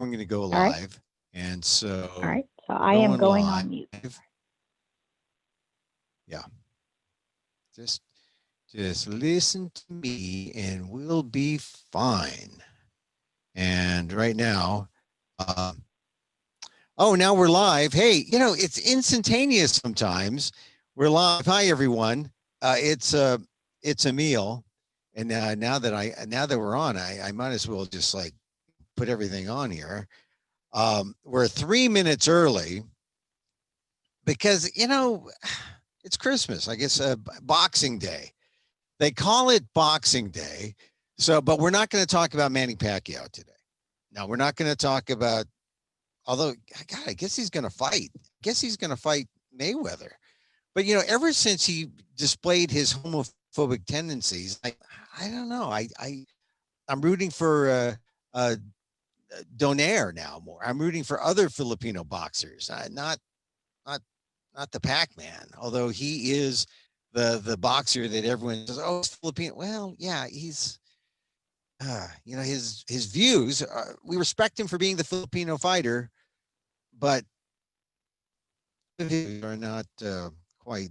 we're going to go All right. live. And so All right. So we're I am going live. on mute. Yeah. Just listen to me and we'll be fine. And right now, oh, now we're live. Hey, you know, it's instantaneous sometimes. We're live. Hi, everyone. It's Emil. And now that we're on, I might as well just like put everything on here. We're 3 minutes early because, you know, it's Christmas. I guess Boxing Day. They call it Boxing Day. So, but we're not going to talk about Manny Pacquiao today. No, we're not going to talk about, although, God, I guess he's going to fight. I guess he's going to fight Mayweather. But, you know, ever since he displayed his homophobic tendencies, I don't know. I'm rooting for Donaire now more. I'm rooting for other Filipino boxers, not the Pac-Man, although he is the boxer that everyone says, oh, it's Filipino. Well, yeah, he's, you know, his views. We respect him for being the Filipino fighter, but are not quite.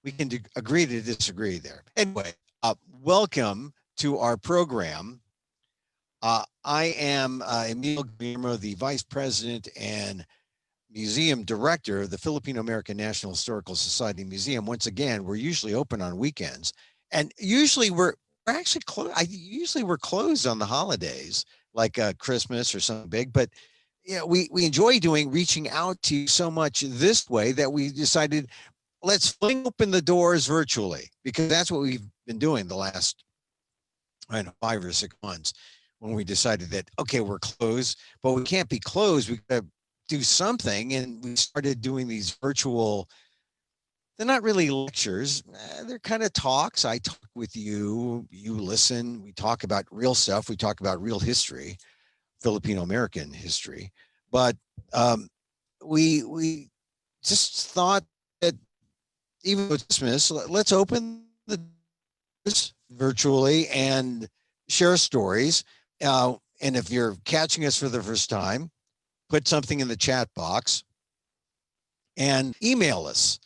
We can agree to disagree there. Anyway, welcome to our program. I am Emil Guillermo, the Vice President and Museum Director of the Filipino American National Historical Society Museum. Once again, we're usually open on weekends, and usually we're actually closed. Usually we're closed on the holidays, like Christmas or something big. But you know, we enjoy reaching out to you so much this way that we decided let's fling open the doors virtually, because that's what we've been doing the last, I don't know, 5 or 6 months, when we decided that, okay, we're closed, but we can't be closed. We got to do something. And we started doing these virtual, they're not really lectures. They're kind of talks. I talk with you, you listen, we talk about real stuff. We talk about real history, Filipino American history. But we just thought that even with Christmas, let's open the doors virtually and share stories. And if you're catching us for the first time, put something in the chat box and email us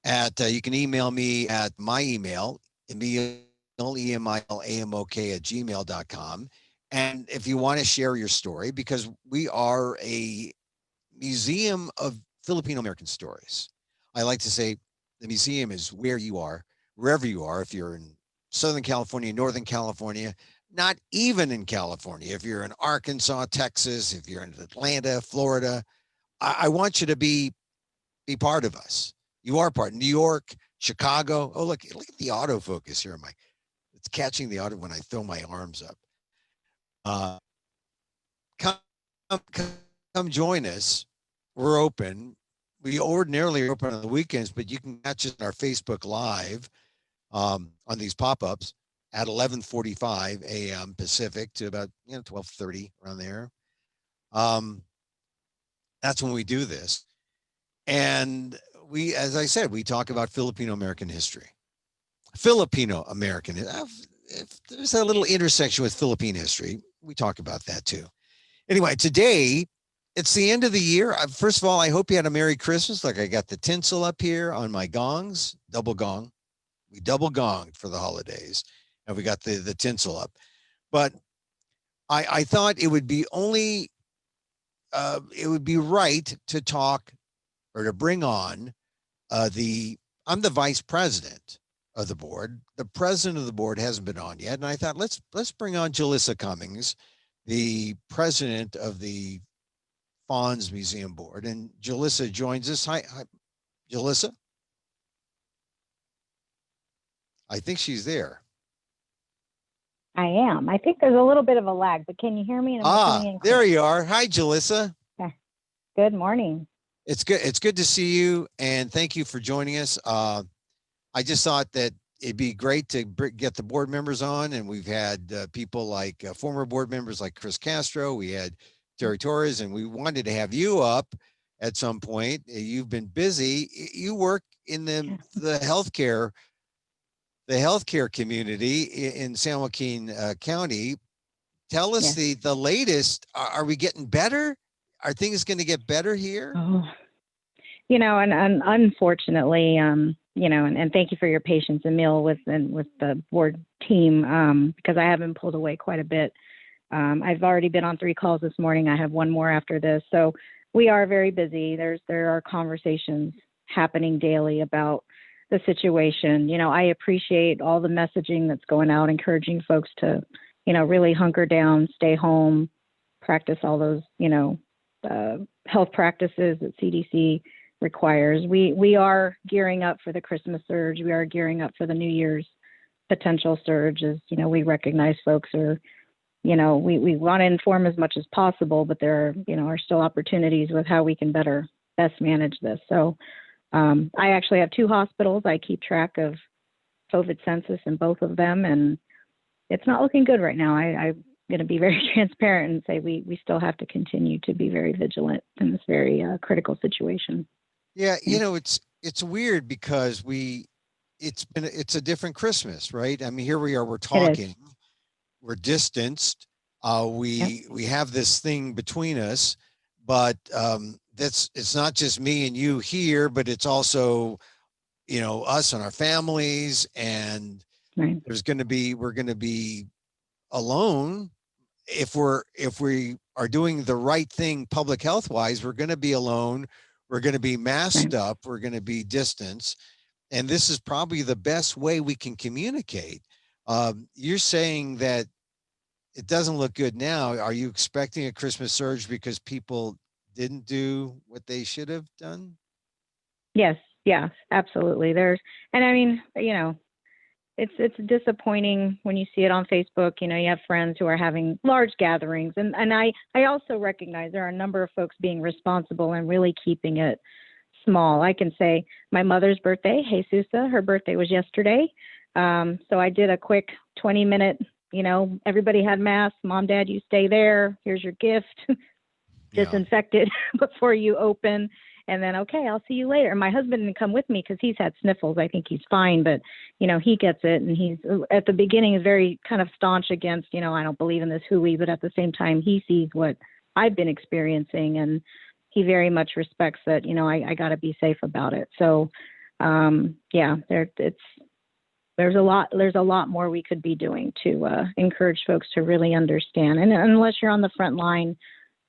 at, you can email me at my email, emilamok@gmail.com. And if you want to share your story, because we are a museum of Filipino American stories. I like to say the museum is where you are, wherever you are. If you're in Southern California, Northern California, not even in California, if you're in Arkansas, Texas, if you're in Atlanta, Florida, I want you to be part of us. You are part. New York, Chicago. Oh, look at the autofocus here. It's catching the auto when I throw my arms up. Come join us. We're open. We ordinarily are open on the weekends, but you can catch us on our Facebook Live on these pop-ups at 11:45 a.m. Pacific to about 12:30 around there. That's when we do this, and we, as I said, we talk about Filipino American history. Filipino American. If there's a little intersection with Philippine history, we talk about that too. Anyway, today it's the end of the year. First of all, I hope you had a Merry Christmas. Like, I got the tinsel up here on my gongs, double gong. We double gonged for the holidays, and we got the tinsel up. But I thought it would be right to talk, or to bring on I'm the vice president of the board. The president of the board hasn't been on yet, and I thought let's bring on Jelissa Cummings, the president of the Fawns Museum Board, and Julissa joins us. Hi, Julissa. I think she's there. I am. I think there's a little bit of a lag, but can you hear me? There you are. Hi, Jelissa. Good morning. It's good. It's good to see you, and thank you for joining us. I just thought that it'd be great to get the board members on, and we've had people like former board members like Chris Castro. We had Terry Torres, and we wanted to have you up at some point. You've been busy. You work in the healthcare community in San Joaquin County, tell us Yes. the latest. Are we getting better? Are things going to get better here? Oh, and unfortunately, and thank you for your patience, Emil, with the board team, because I have been pulled away quite a bit. I've already been on 3 calls this morning. I have one more after this. So we are very busy. There are conversations happening daily about the situation. I appreciate all the messaging that's going out, encouraging folks to, really hunker down, stay home, practice all those, health practices that CDC requires. We are gearing up for the Christmas surge. We are gearing up for the New Year's potential surge. As we recognize folks are, we want to inform as much as possible, but there are still opportunities with how we can best manage this. So I actually have 2 hospitals. I keep track of COVID census in both of them, and it's not looking good right now. I'm going to be very transparent and say we still have to continue to be very vigilant in this very critical situation. Yeah, it's weird because it's a different Christmas, right? I mean, here we are, we're talking, we're distanced, we have this thing between us, but it's not just me and you here, but it's also us and our families, and Right. we're going to be alone if we are doing the right thing public health wise. We're going to be alone, we're going to be masked up, we're going to be distanced, and this is probably the best way we can communicate. You're saying that it doesn't look good now. Are you expecting a Christmas surge because people didn't do what they should have done? Yes, absolutely. And I mean, it's disappointing when you see it on Facebook. You have friends who are having large gatherings, and I also recognize there are a number of folks being responsible and really keeping it small. I can say my mother's birthday, Jesusa, her birthday was yesterday. So I did a quick 20-minute, everybody had masks. Mom, Dad, you stay there. Here's your gift. Disinfected before you open. And then, okay, I'll see you later. And my husband didn't come with me because he's had sniffles. I think he's fine, but, he gets it. And he's, at the beginning, is very kind of staunch against, I don't believe in this hooey, but at the same time, he sees what I've been experiencing. And he very much respects that, I got to be safe about it. So, there's a lot more we could be doing to encourage folks to really understand. And unless you're on the front line,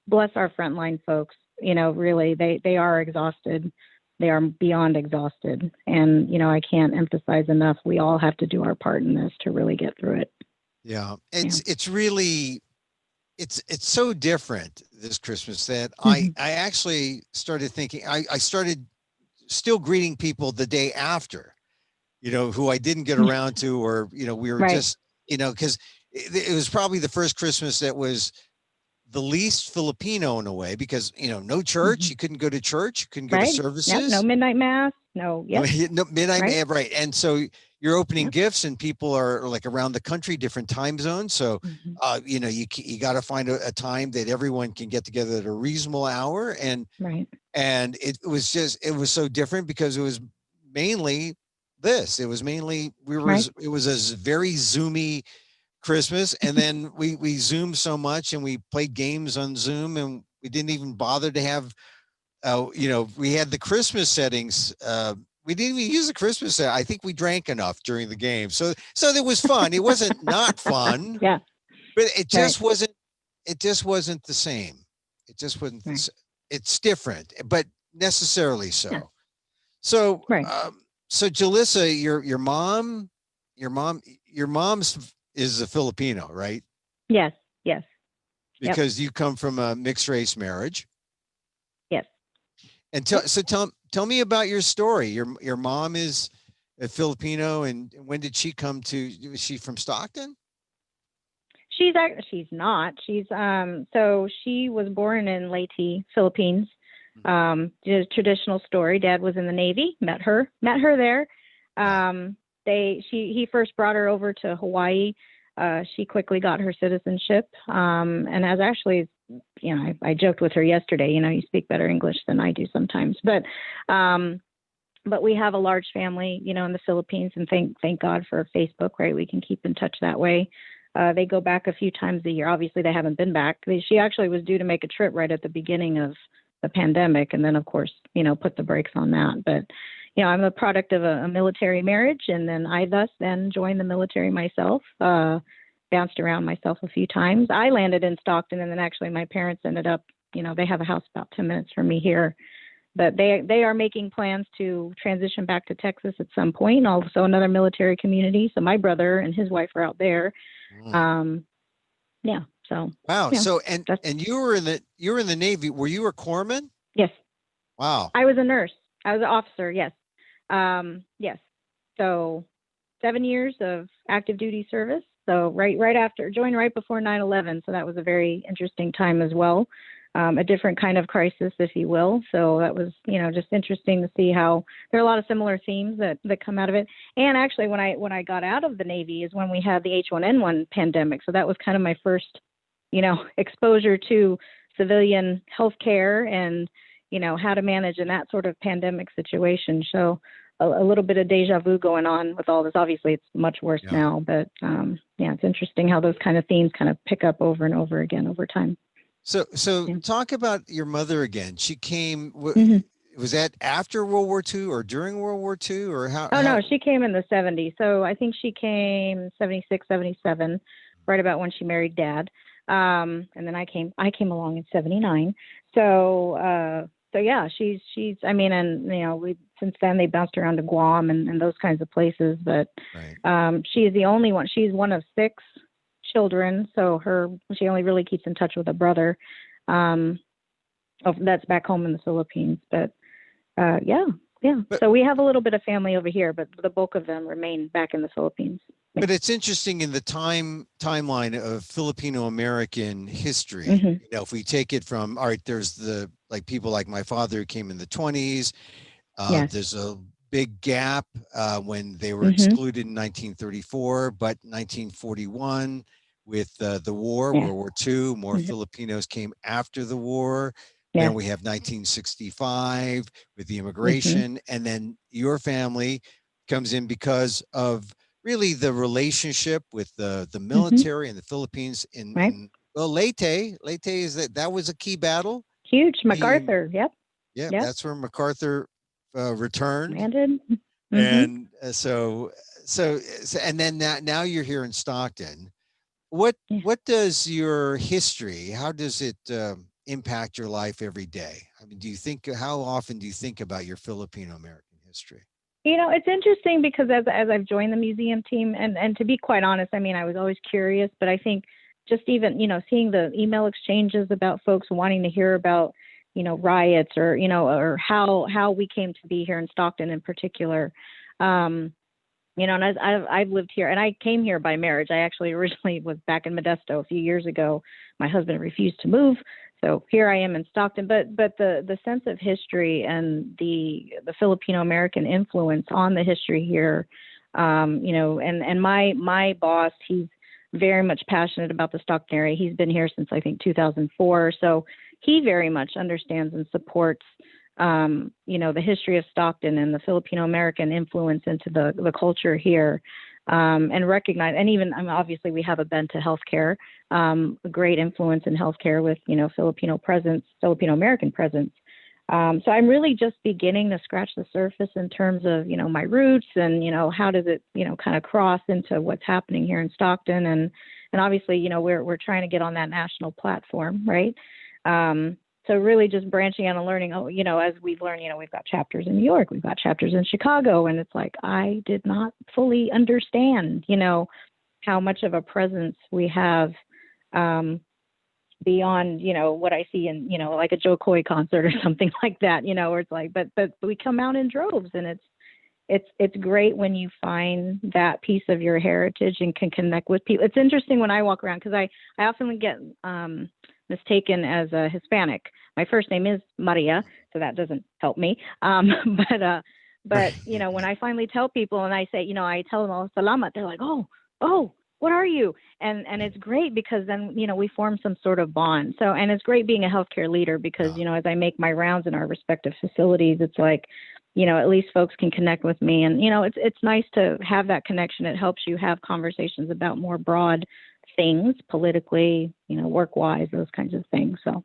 bless our frontline folks. Really, they are exhausted. They are beyond exhausted. And, I can't emphasize enough, we all have to do our part in this to really get through it. Yeah. It's really, it's so different this Christmas that Mm-hmm. I actually started thinking, I started still greeting people the day after, who I didn't get around to, or, we were just, because it was probably the first Christmas that was the least Filipino in a way, because no church, you couldn't go to church, you couldn't go to services, no midnight mass, no midnight mass, right? And so you're opening Yep. gifts, and people are like around the country, different time zones. So you got to find a time that everyone can get together at a reasonable hour, and it was so different because it was mainly it was mainly it was a very Zoomy Christmas, and then we zoomed so much, and we played games on Zoom, and we didn't even bother to have we had the Christmas settings. We didn't even use the Christmas set. I think we drank enough during the game, so it was fun. It wasn't not fun, but it just wasn't the same. It just wasn't it's different, but necessarily so. So so Jelissa, your mom's is a Filipino, right? Yes. Because you come from a mixed race marriage. Yes. And tell me about your story. Your mom is a Filipino, and when did she come to? Was she from Stockton? She's not. She's so she was born in Leyte, Philippines. Traditional story. Dad was in the Navy. Met her there. He first brought her over to Hawaii. She quickly got her citizenship, and as actually, I joked with her yesterday. You speak better English than I do sometimes, but we have a large family, in the Philippines, and thank God for Facebook, right? We can keep in touch that way. They go back a few times a year. Obviously, they haven't been back. She actually was due to make a trip right at the beginning of the pandemic, and then, of course, put the brakes on that. But, I'm a product of a military marriage, and then I thus then joined the military myself, bounced around myself a few times. I landed in Stockton, and then actually my parents ended up, they have a house about 10 minutes from me here. But they are making plans to transition back to Texas at some point, also another military community. So my brother and his wife are out there. Yeah. So wow. yeah, So and you were in the Navy. Were you a corpsman? Yes. Wow. I was a nurse. I was an officer. Yes. Yes. So 7 years of active duty service. So right after, joined right before 9/11. So that was a very interesting time as well. A different kind of crisis, if you will. So that was, just interesting to see how there are a lot of similar themes that come out of it. And actually, when I got out of the Navy is when we had the H1N1 pandemic. So that was kind of my first, exposure to civilian healthcare and, how to manage in that sort of pandemic situation. So a little bit of deja vu going on with all this. Obviously, it's much worse now, but it's interesting how those kind of themes kind of pick up over and over again over time. So talk about your mother again. She came, was that after World War II or during World War II or how? Oh, no, she came in the 70s. So I think she came 76, 77, right about when she married Dad. And then I came along in 79. So yeah, she's, I mean, and, we, since then they bounced around to Guam and those kinds of places, but she is the only one. She's one of 6 children, so she only really keeps in touch with a brother that's back home in the Philippines. But yeah. But, so we have a little bit of family over here, but the bulk of them remain back in the Philippines. But it's interesting in the timeline of Filipino American history. If we take it from, all right, there's people like my father who came in the 20s. There's a big gap when they were excluded in 1934, but 1941 with the war, World War II, more Filipinos came after the war. Then we have 1965 with the immigration, and then your family comes in because of really the relationship with the military in the Philippines in Leyte. Leyte is that was a key battle. Huge. MacArthur. Yep. That's where MacArthur returned. Landed. And so and then now you're here in Stockton. What does your history, how does it impact your life every day? I mean, how often do you think about your Filipino American history? It's interesting because as I've joined the museum team, and to be quite honest, I mean, I was always curious, but I think just even, seeing the email exchanges about folks wanting to hear about, riots or, or how we came to be here in Stockton in particular. And as I've lived here, and I came here by marriage. I actually originally was back in Modesto a few years ago. My husband refused to move. So here I am in Stockton, but the sense of history and the Filipino American influence on the history here, and my boss, he's very much passionate about the Stockton area. He's been here since I think 2004, so he very much understands and supports, the history of Stockton and the Filipino American influence into the culture here. And recognize, and even, obviously we have a bent to healthcare, a great influence in healthcare with, Filipino American presence. So I'm really just beginning to scratch the surface in terms of, my roots and, how does it, kind of cross into what's happening here in Stockton. And obviously, we're trying to get on that national platform, right? So really just branching out and learning, as we've learned, we've got chapters in New York, we've got chapters in Chicago, and it's like, I did not fully understand, how much of a presence we have beyond, what I see in, like a Joe Coy concert or something like that, where it's like, but we come out in droves, and it's great when you find that piece of your heritage and can connect with people. It's interesting when I walk around, because I often get mistaken as a Hispanic. My first name is Maria, so that doesn't help me. But when I finally tell people and I say, I tell them, oh, salamat, they're like, oh, what are you? And it's great because then, we form some sort of bond. So, and it's great being a healthcare leader because, as I make my rounds in our respective facilities, it's like, at least folks can connect with me. And, it's nice to have that connection. It helps you have conversations about more broad things politically, work-wise, those kinds of things. So.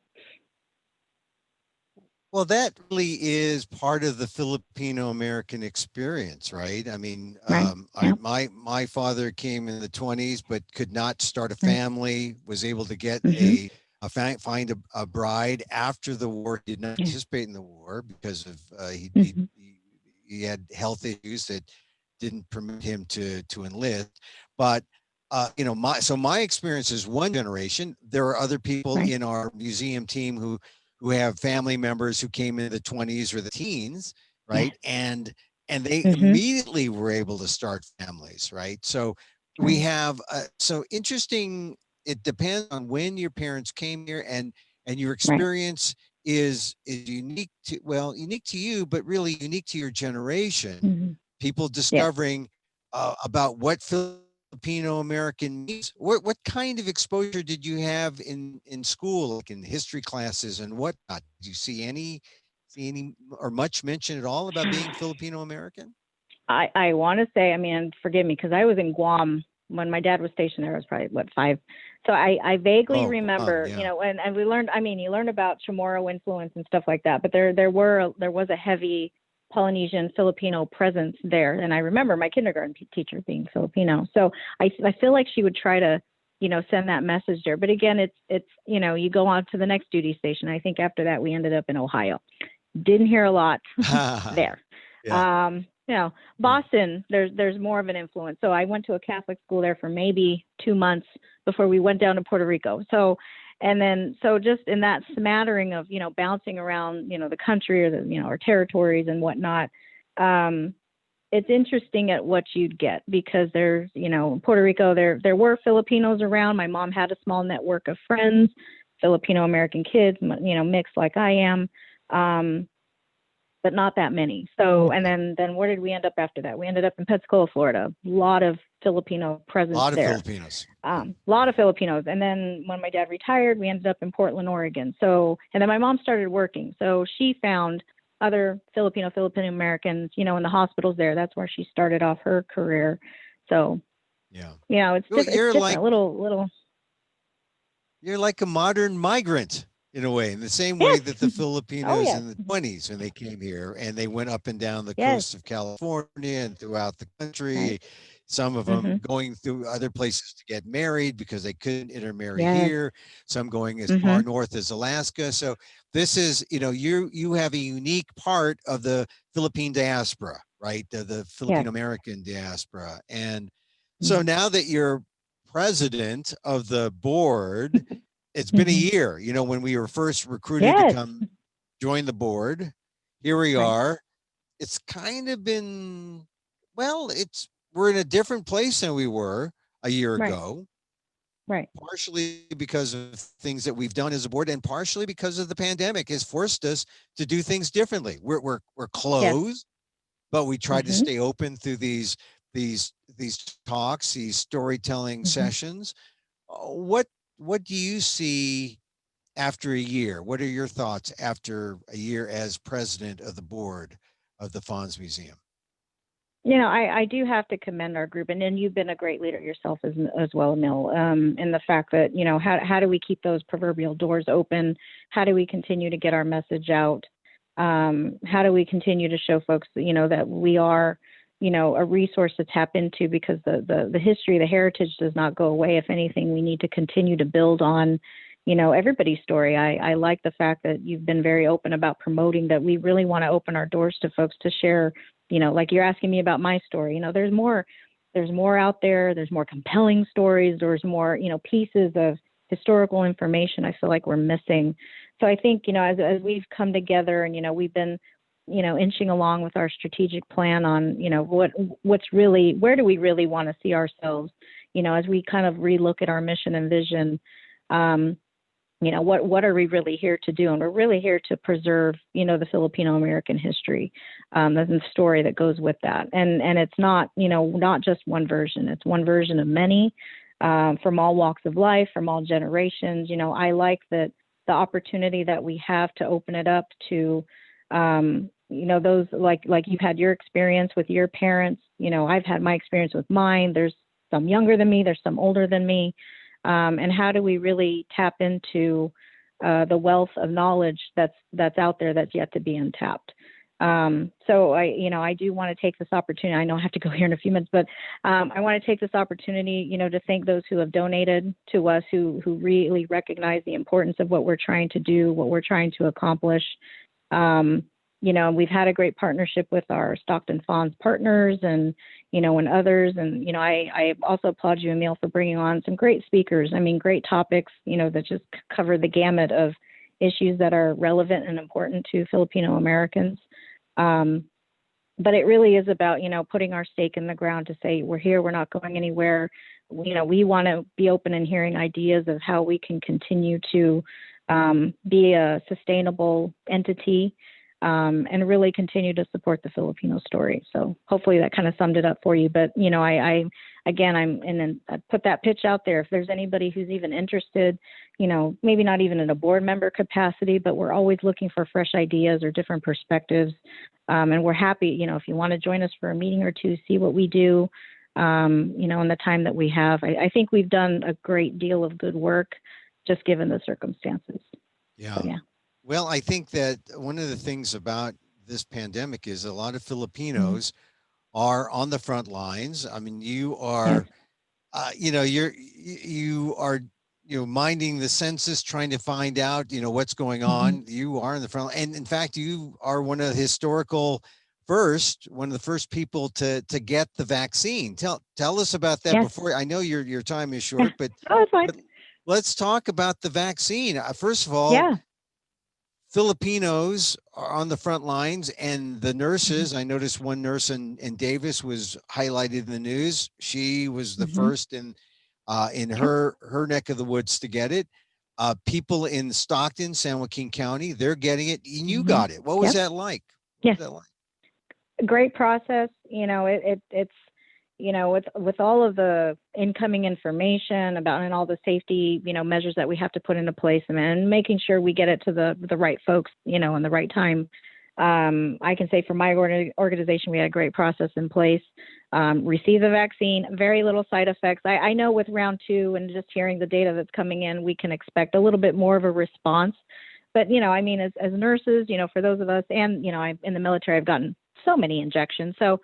Well, that really is part of the Filipino American experience, right? I mean, Right. Yeah. my father came in the 20s, but could not start a Right. family. Was able to get Mm-hmm. find a bride after the war. Did not Yeah. participate in the war because of Mm-hmm. he had health issues that didn't permit him to enlist. But my experience is one generation. There are other people Right. in our museum team who have family members who came in the 20s or the teens, Yeah. right? And they Mm-hmm. immediately were able to start families, right? So we Right. have so interesting. It depends on when your parents came here, and your Right. experience is unique to you, but really unique to your generation. Mm-hmm. People Yes. discovering about what Filipino American means. What kind of exposure did you have in school, like in history classes and whatnot? Did you see any or much mention at all about being Filipino American? I want to say, I mean, forgive me, because I was in Guam when my dad was stationed there. I was probably, what, 5. So I vaguely Oh, remember, yeah. and we learned, I mean, you learned about Chamorro influence and stuff like that, but there was a heavy Polynesian Filipino presence there. And I remember my kindergarten teacher being Filipino. So I feel like she would try to, send that message there. But again, it's, you go on to the next duty station. I think after that, we ended up in Ohio. Didn't hear a lot there. Yeah. Right. Boston, there's more of an influence. So I went to a Catholic school there for maybe 2 months before we went down to Puerto Rico. So, and then, so just in that smattering of, bouncing around, the country or our territories and whatnot, it's interesting at what you'd get, because there's, in Puerto Rico, there were Filipinos around. My mom had a small network of friends, Filipino American kids, mixed like I am. But not that many. So, and then where did we end up after that? We ended up in Pensacola, Florida. A lot of Filipino A presence lot of there. Filipinos. A lot of Filipinos. And then when my dad retired, we ended up in Portland, Oregon. So, and then my mom started working. So she found other Filipino Americans, in the hospitals there. That's where she started off her career. So, Yeah. it's Well, it's different. Little. You're like a modern migrant in a way, in the same way Yes. that the Oh Filipinos yes. in the 20s, when they came here and they went up and down the Yes. coast of California and throughout the country, Right. some of them going through other places to get married because they couldn't intermarry Yes. here, some going as far north as Alaska. So this is, you have a unique part of the Philippine diaspora, right? The Yes. Filipino American diaspora. And so now that you're president of the board, it's been a year, when we were first recruited to Yes. come join the board. Here we Right. are. It's kind of been, well, we're in a different place than we were a year Right. ago, Right. partially because of things that we've done as a board, and partially because of the pandemic has forced us to do things differently. We're Yes. closed, but we try to Mm-hmm. stay open through these talks, these storytelling sessions. What do you see after a year? What are your thoughts after a year as president of the board of the Fawns Museum? I do have to commend our group, and then you've been a great leader yourself as well, Emil, in the fact that, how do we keep those proverbial doors open? How do we continue to get our message out? How do we continue to show folks, that we are, a resource to tap into, because the history, the heritage does not go away. If anything, we need to continue to build on, everybody's story. I like the fact that you've been very open about promoting that. We really want to open our doors to folks to share, like you're asking me about my story. There's more out there. There's more compelling stories. There's more, pieces of historical information I feel like we're missing. So I think, as we've come together and, we've been, inching along with our strategic plan on, what's really, where do we really want to see ourselves, as we kind of relook at our mission and vision, what are we really here to do? And we're really here to preserve, the Filipino American history, and the story that goes with that. And it's not, not just one version. It's one version of many, from all walks of life, from all generations. I like that the opportunity that we have to open it up to, those like you've had your experience with your parents. I've had my experience with mine. There's some younger than me. There's some older than me. and how do we really tap into the wealth of knowledge that's out there that's yet to be untapped. So I do want to take this opportunity. I know I have to go here in a few minutes, but I want to take this opportunity, to thank those who have donated to us, who really recognize the importance of what we're trying to do, what we're trying to accomplish. We've had a great partnership with our Stockton Fawns partners and others. And, I also applaud you, Emil, for bringing on some great speakers. I mean, great topics, that just cover the gamut of issues that are relevant and important to Filipino Americans. But it really is about, putting our stake in the ground to say, we're here, we're not going anywhere. We want to be open and hearing ideas of how we can continue to be a sustainable entity and really continue to support the Filipino story. So hopefully that kind of summed it up for you. But, I put that pitch out there. If there's anybody who's even interested, maybe not even in a board member capacity, but we're always looking for fresh ideas or different perspectives. And we're happy, if you want to join us for a meeting or two, see what we do, in the time that we have. I think we've done a great deal of good work just given the circumstances. Yeah. So, yeah. Well, I think that one of the things about this pandemic is a lot of Filipinos are on the front lines. I mean, you are, you are, minding the census, trying to find out, what's going on. You are in the front, and in fact, you are one of the one of the first people to get the vaccine. Tell us about that before. I know your time is short, but, but let's talk about the vaccine. First of all, Filipinos are on the front lines, and the nurses, I noticed one nurse in Davis was highlighted in the news. She was the first in her neck of the woods to get it. People in Stockton, San Joaquin County, they're getting it, and you got it. What was that like? Yes. Great process. It's with all of the incoming information about and all the safety, measures that we have to put into place and making sure we get it to the right folks, in the right time. I can say for my organization, we had a great process in place. Receive the vaccine, very little side effects. I know with round 2 and just hearing the data that's coming in, we can expect a little bit more of a response. But, as nurses, for those of us, and, I'm in the military, I've gotten so many injections. So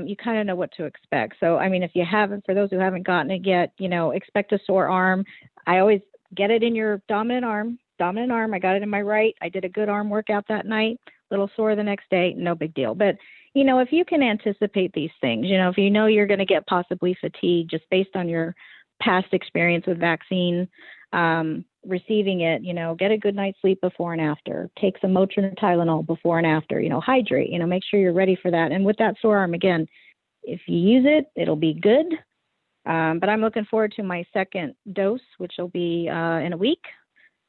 you kind of know what to expect. So, if you haven't, for those who haven't gotten it yet, expect a sore arm. I always get it in your dominant arm. I got it in my right. I did a good arm workout that night, little sore the next day, no big deal. But, if you can anticipate these things, if you're going to get possibly fatigue just based on your past experience with vaccine, receiving it, get a good night's sleep before and after, take some Motrin or Tylenol before and after, hydrate, make sure you're ready for that. And with that sore arm, again, if you use it, it'll be good. But I'm looking forward to my second dose, which will be in a week.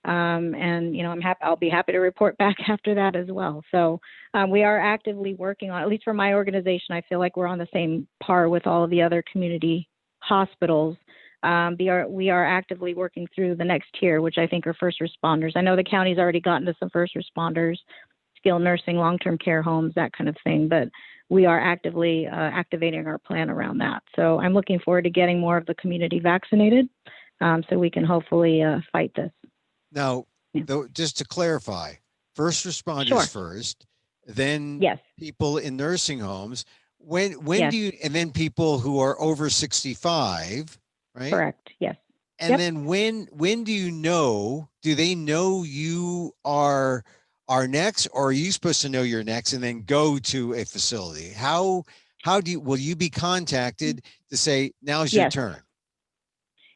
And, I'll be happy to report back after that as well. So we are actively working on, at least for my organization, I feel like we're on the same par with all of the other community hospitals. We are actively working through the next tier, which I think are first responders. I know the county's already gotten to some first responders, skilled nursing, long-term care homes, that kind of thing, but we are actively activating our plan around that. So I'm looking forward to getting more of the community vaccinated so we can hopefully fight this. Now, though, just to clarify, first responders first, then people in nursing homes. When do you, and then people who are over 65, right? Correct. Yes. And then when do you know? Do they know you are next, or are you supposed to know you're next and then go to a facility? How will you be contacted to say now's your turn?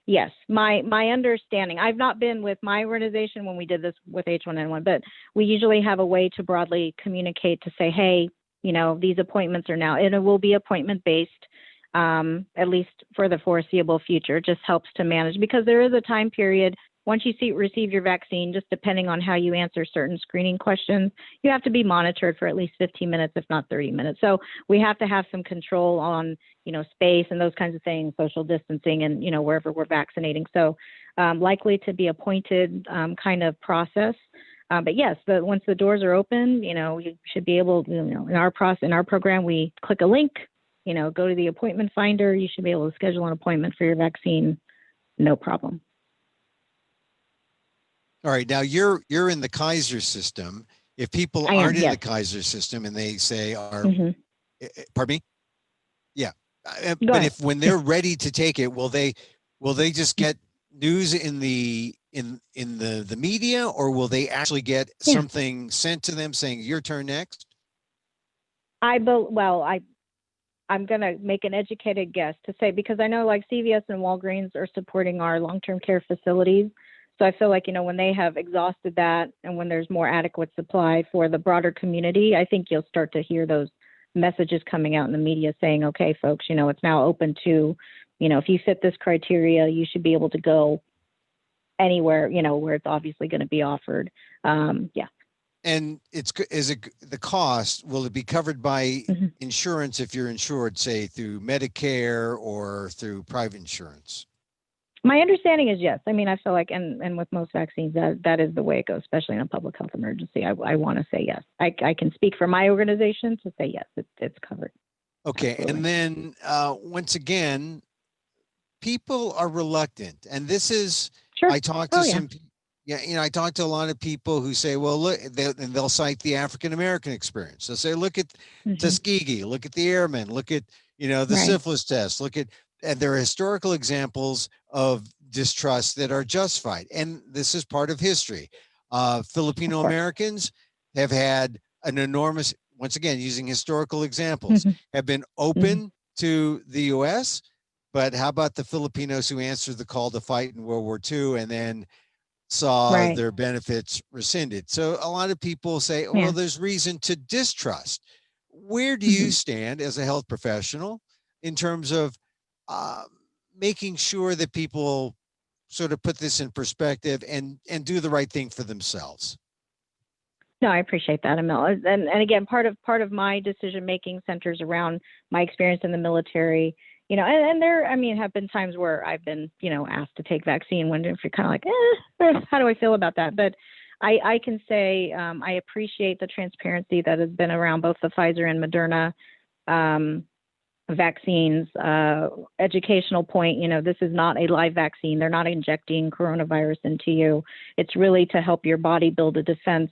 Yes, my understanding, I've not been with my organization when we did this with H1N1, but we usually have a way to broadly communicate to say, hey, these appointments are now, and it will be appointment based, at least for the foreseeable future. It just helps to manage, because there is a time period once you receive your vaccine, just depending on how you answer certain screening questions, you have to be monitored for at least 15 minutes, if not 30 minutes. So we have to have some control on, space and those kinds of things, social distancing and, wherever we're vaccinating. So likely to be appointed kind of process. But yes, once the doors are open, you should be able to, in our program, we click a link, go to the appointment finder. You should be able to schedule an appointment for your vaccine. No problem. All right. Now you're in the Kaiser system. If people I am, aren't in the yes. Kaiser system and they say are, Hmm. pardon me? Yeah. Go But ahead. if when they're ready to take it, will they just get news in the media, or will they actually get Yeah. something sent to them saying your turn next? Well, I'm going to make an educated guess to say, because I know like CVS and Walgreens are supporting our long-term care facilities. So I feel like, when they have exhausted that and when there's more adequate supply for the broader community, I think you'll start to hear those messages coming out in the media saying, okay, folks, it's now open to, if you fit this criteria, you should be able to go anywhere, where it's obviously going to be offered. Yeah. And is it the cost? Will it be covered by Mm-hmm. insurance if you're insured, say through Medicare or through private insurance? My understanding is yes. I mean, I feel like, and with most vaccines, that is the way it goes, especially in a public health emergency. I want to say yes. I can speak for my organization to say yes, it's covered. Okay. Absolutely. And then once again, people are reluctant. And this is, Sure. I talked to Oh yeah. some, yeah, I talked to a lot of people who say, well, look, and they'll cite the African American experience. They'll say, look at Mm-hmm. Tuskegee, look at the airmen, look at, the Right. syphilis test, and there are historical examples of distrust that are justified. And this is part of history. Of Filipino course. Americans have had an enormous, once again, using historical examples, Mm-hmm. have been Mm-hmm. open to the US. But how about the Filipinos who answered the call to fight in World War II and then saw Right. their benefits rescinded? So a lot of people say, well, Yeah. there's reason to distrust. Where do you Mm-hmm. stand as a health professional in terms of uh, making sure that people sort of put this in perspective and do the right thing for themselves? No, I appreciate that, Emil. And again, part of my decision making centers around my experience in the military. And there, I mean, have been times where I've been, asked to take vaccine when if you're kind of like, how do I feel about that? But I can say I appreciate the transparency that has been around both the Pfizer and Moderna vaccines. Educational point, this is not a live vaccine. They're not injecting coronavirus into you. It's really to help your body build a defense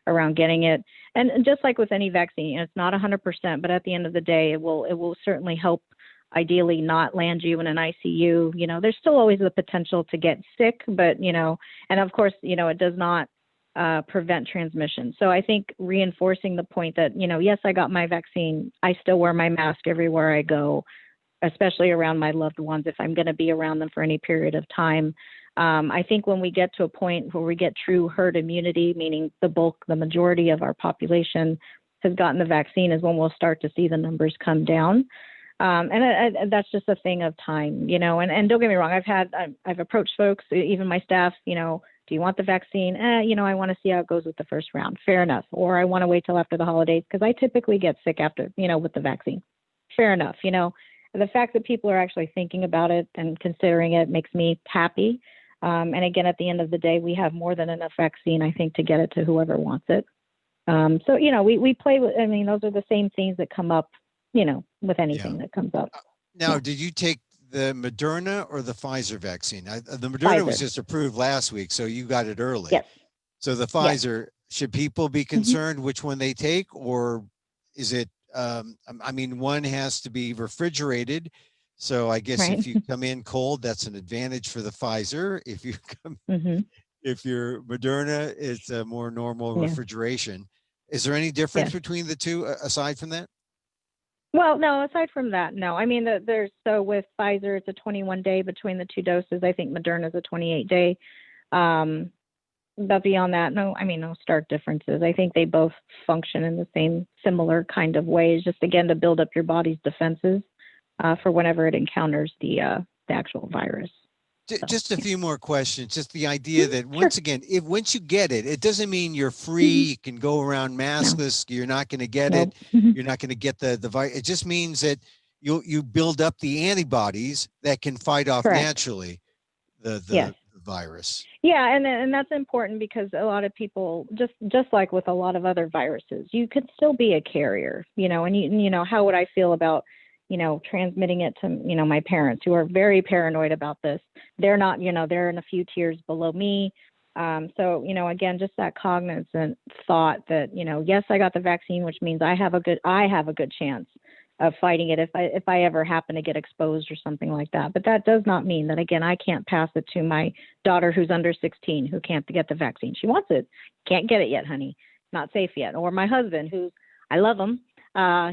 around getting it. And just like with any vaccine, it's not 100%, but at the end of the day, it will certainly help ideally not land you in an ICU. There's still always the potential to get sick, but, and of course, it does not prevent transmission. So I think reinforcing the point that, yes, I got my vaccine. I still wear my mask everywhere I go, especially around my loved ones if I'm going to be around them for any period of time. I think when we get to a point where we get true herd immunity, meaning the majority of our population has gotten the vaccine, is when we'll start to see the numbers come down. And that's just a thing of time, and don't get me wrong. I've approached folks, even my staff, do you want the vaccine? I want to see how it goes with the first round. Fair enough. Or I want to wait till after the holidays because I typically get sick after, with the vaccine. Fair enough. The fact that people are actually thinking about it and considering it makes me happy. And again, at the end of the day, we have more than enough vaccine, I think, to get it to whoever wants it. So, we play with, those are the same things that come up, with anything Yeah. that comes up. Now, Yeah. did you take the Moderna or the Pfizer vaccine? The Moderna was Pfizer. just approved last week, so you got it early. Yes. So the Yes. Pfizer, should people be Mm-hmm. concerned which one they take, or is it? I mean, one has to be refrigerated. So I guess Right. if you come in cold, that's an advantage for the Pfizer. If you come, Mm-hmm. if you're Moderna, it's a more normal Yeah. refrigeration. Is there any difference Yes. between the two aside from that? Well, no, aside from that, no. I mean, so with Pfizer, it's a 21-day between the two doses. I think Moderna is a 28-day. But beyond that, no, no stark differences. I think they both function in the same similar kind of ways, just again to build up your body's defenses for whenever it encounters the actual virus. So, Just a yeah. few more questions. Just the idea that Sure. once again, if once you get it, it doesn't mean you're free. Mm-hmm. You can go around No. maskless. You're not going to get Nope. it. You're not going to get the virus. It just means that you build up the antibodies that can fight off Correct. naturally the Yes. virus. Yeah, and that's important because a lot of people, just like with a lot of other viruses, you could still be a carrier, and how would I feel about, transmitting it to, my parents who are very paranoid about this. They're not, they're in a few tiers below me. So, again, just that cognizant thought that, yes, I got the vaccine, which means I have a good chance of fighting it if I ever happen to get exposed or something like that. But that does not mean that, again, I can't pass it to my daughter who's under 16 who can't get the vaccine. She wants it, can't get it yet, honey. Not safe yet. Or my husband, who's, I love him.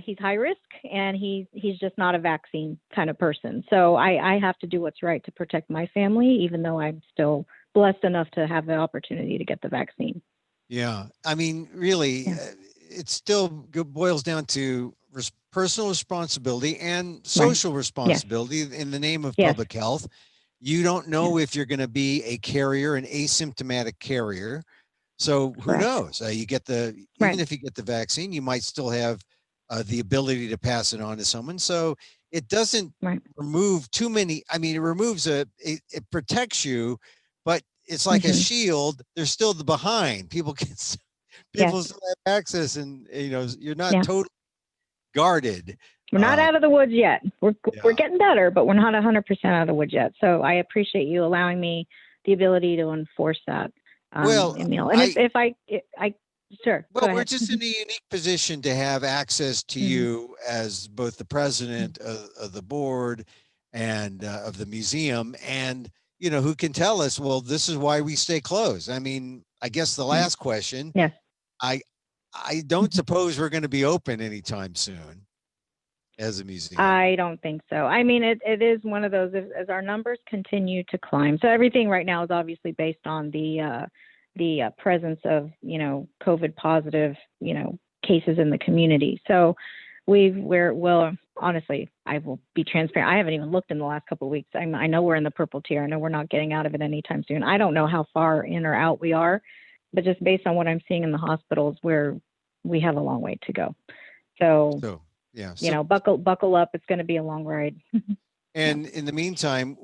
He's high risk and he's just not a vaccine kind of person. So I have to do what's right to protect my family, even though I'm still blessed enough to have the opportunity to get the vaccine. Yeah. I mean, really, Yeah. it still boils down to personal responsibility and Right. social Yes. responsibility in the name of Yes. public health. You don't know Yes. if you're going to be a carrier, an asymptomatic carrier. So who Correct. knows? Even Right. if you get the vaccine, you might still have the ability to pass it on to someone. So it doesn't Right. remove too many. I mean, it removes it protects you, but it's like a Mm-hmm. shield. There's still the behind. People Yes. still have access, and you're not Yeah. totally guarded. We're not out of the woods yet. We're Yeah. getting better, but we're not 100% out of the woods yet. So I appreciate you allowing me the ability to enforce that, Well, Emil. And if I sure, Well, go we're ahead. just in a unique position to have access to Mm-hmm. you as both the president of the board and of the museum, and who can tell us, well, this is why we stay closed. I mean, I guess the Right. last question, Yes. I I don't suppose we're going to be open anytime soon as a museum. I don't think so. I mean, it is one of those as our numbers continue to climb. So everything right now is obviously based on the presence of COVID positive cases in the community. So well, honestly, I will be transparent. I haven't even looked in the last couple of weeks. I know we're in the purple tier. I know we're not getting out of it anytime soon. I don't know how far in or out we are, but just based on what I'm seeing in the hospitals, we have a long way to go. So So yeah, so buckle up. It's going to be a long ride. and in the meantime,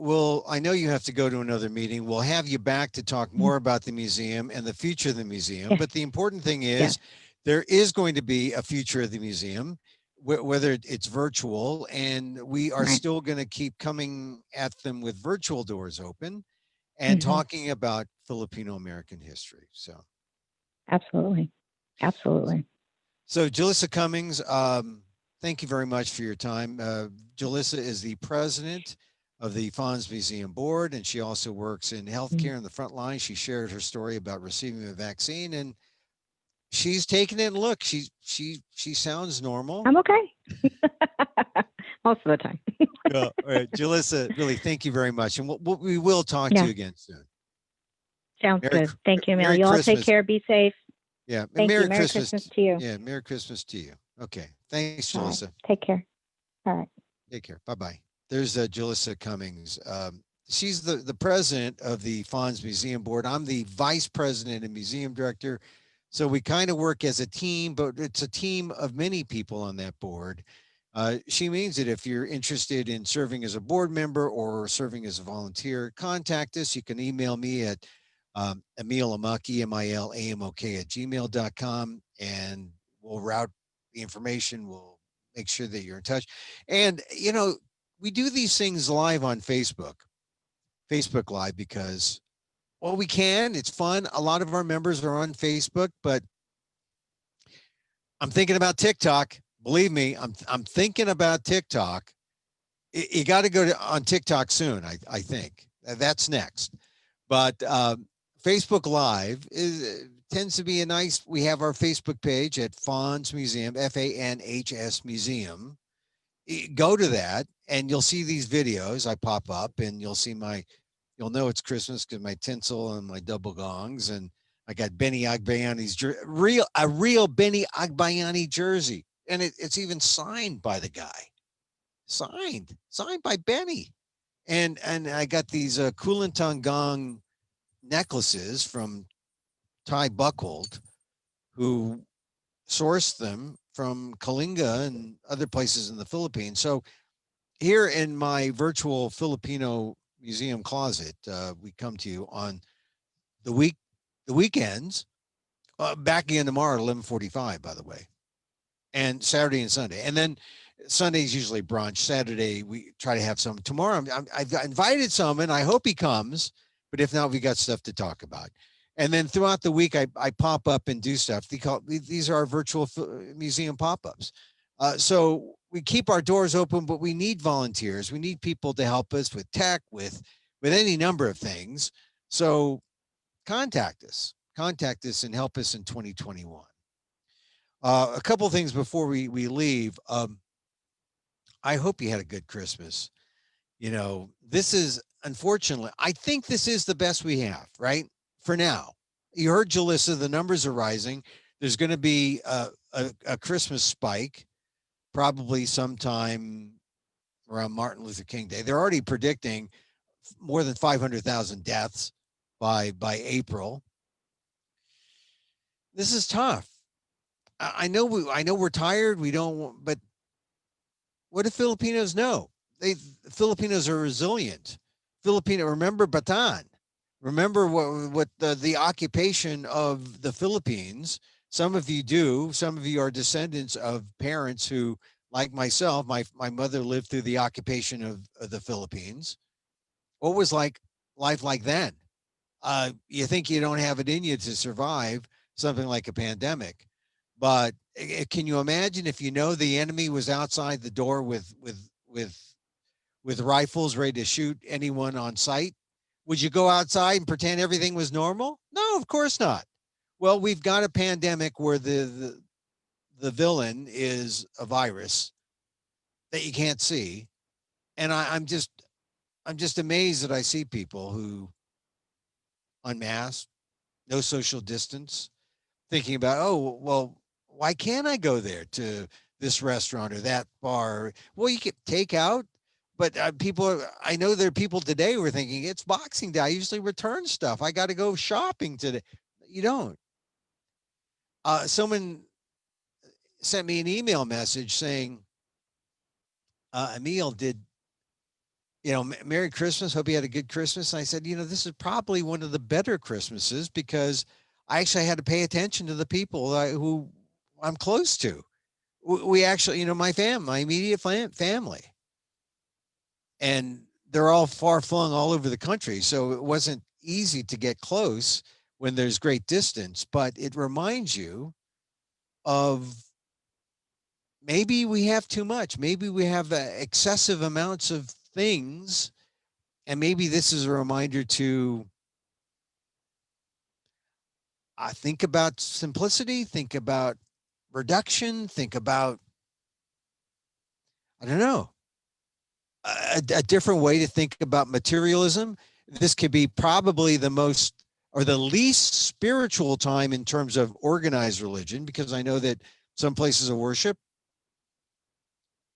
I know you have to go to another meeting. We'll have you back to talk Mhm. more about the museum and the future of the museum. Yes. But the important thing Yes. is there is going to be a future of the museum, whether it's virtual, and we are Right. still going to keep coming at them with virtual doors open and Mm-hmm. talking about Filipino American history. So Absolutely. Absolutely. So Jelissa Cummings, thank you very much for your time. Julissa is the president of the Fawns Museum Board, and she also works in healthcare in the front line. She shared her story about receiving a vaccine, and she's taken it. And look, she sounds normal. I'm okay. Most of the time. Yeah. All right, Julissa, really, thank you very much, and we will talk to Yeah. you again soon. Sounds good. Thank you, Emil. Merry You all Christmas. take care. Be safe. Yeah. Thank Merry you. Merry Christmas. Christmas to you. Yeah. Merry Christmas to you. Okay. Thanks, All right. Julissa. Take care. All right. Take care. Bye-bye. There's Jelissa Cummings. She's the president of the Fawns Museum Board. I'm the vice president and museum director. So we kind of work as a team, but it's a team of many people on that board. She means that if you're interested in serving as a board member or serving as a volunteer, contact us. You can email me at Emil Amaki, MILAMOK at gmail.com, and we'll route the information. We'll make sure that you're in touch. And, we do these things live on Facebook Live, because, well, we can. It's fun. A lot of our members are on Facebook, but I'm thinking about TikTok. Believe me, I'm thinking about TikTok. You got to go on TikTok soon. I think that's next. But Facebook Live tends to be a nice. We have our Facebook page at Fawns Museum, FANHS Museum. Go to that, and you'll see these videos. I pop up, and you'll know it's Christmas because my tinsel and my double gongs, and I got Benny Agbayani's a real Benny Agbayani jersey, and it's even signed by the guy, signed by Benny, and I got these Kulantan Gong necklaces from Ty Buckhold, who sourced them from Kalinga and other places in the Philippines. So here in my virtual Filipino museum closet, we come to you on the weekends, back again tomorrow at 11:45, by the way, and Saturday and Sunday. And then Sunday's usually brunch. Saturday, we try to have some. Tomorrow, I've invited some, and I hope he comes. But if not, we got stuff to talk about. And then throughout the week, I pop up and do stuff. These are our virtual museum pop-ups. So we keep our doors open, but we need volunteers. We need people to help us with tech, with any number of things. So contact us and help us in 2021. A couple of things before we leave. I hope you had a good Christmas. This is unfortunately, I think this is the best we have, right? For now. You heard Julissa, the numbers are rising. There's going to be a Christmas spike, probably sometime around Martin Luther King Day. They're already predicting more than 500,000 deaths by April. This is tough. I know we're tired. We don't, but what do Filipinos know? Filipinos are resilient. Remember Bataan. Remember what the occupation of the Philippines. Some of you do. Some of you are descendants of parents who, like myself, my mother lived through the occupation of the Philippines. What was life like then? You think you don't have it in you to survive something like a pandemic, but can you imagine if the enemy was outside the door with rifles ready to shoot anyone on sight? Would you go outside and pretend everything was normal? No, of course not. Well, we've got a pandemic where the villain is a virus that you can't see, and I'm just amazed that I see people who unmasked, no social distance, thinking about, oh, well, why can't I go there to this restaurant or that bar? Well, you can take out, but I know there are people today who are thinking it's Boxing Day. I usually return stuff. I got to go shopping today. You don't. Someone sent me an email message saying, Emil, Merry Christmas. Hope you had a good Christmas. And I said, this is probably one of the better Christmases because I actually had to pay attention to the people who I'm close to. We actually, my immediate family, and they're all far flung all over the country. So it wasn't easy to get close when there's great distance, but it reminds you of maybe we have too much. Maybe we have excessive amounts of things. And maybe this is a reminder to think about simplicity, think about reduction, think about, I don't know, a different way to think about materialism. This could be probably the most or the least spiritual time in terms of organized religion, because I know that some places of worship,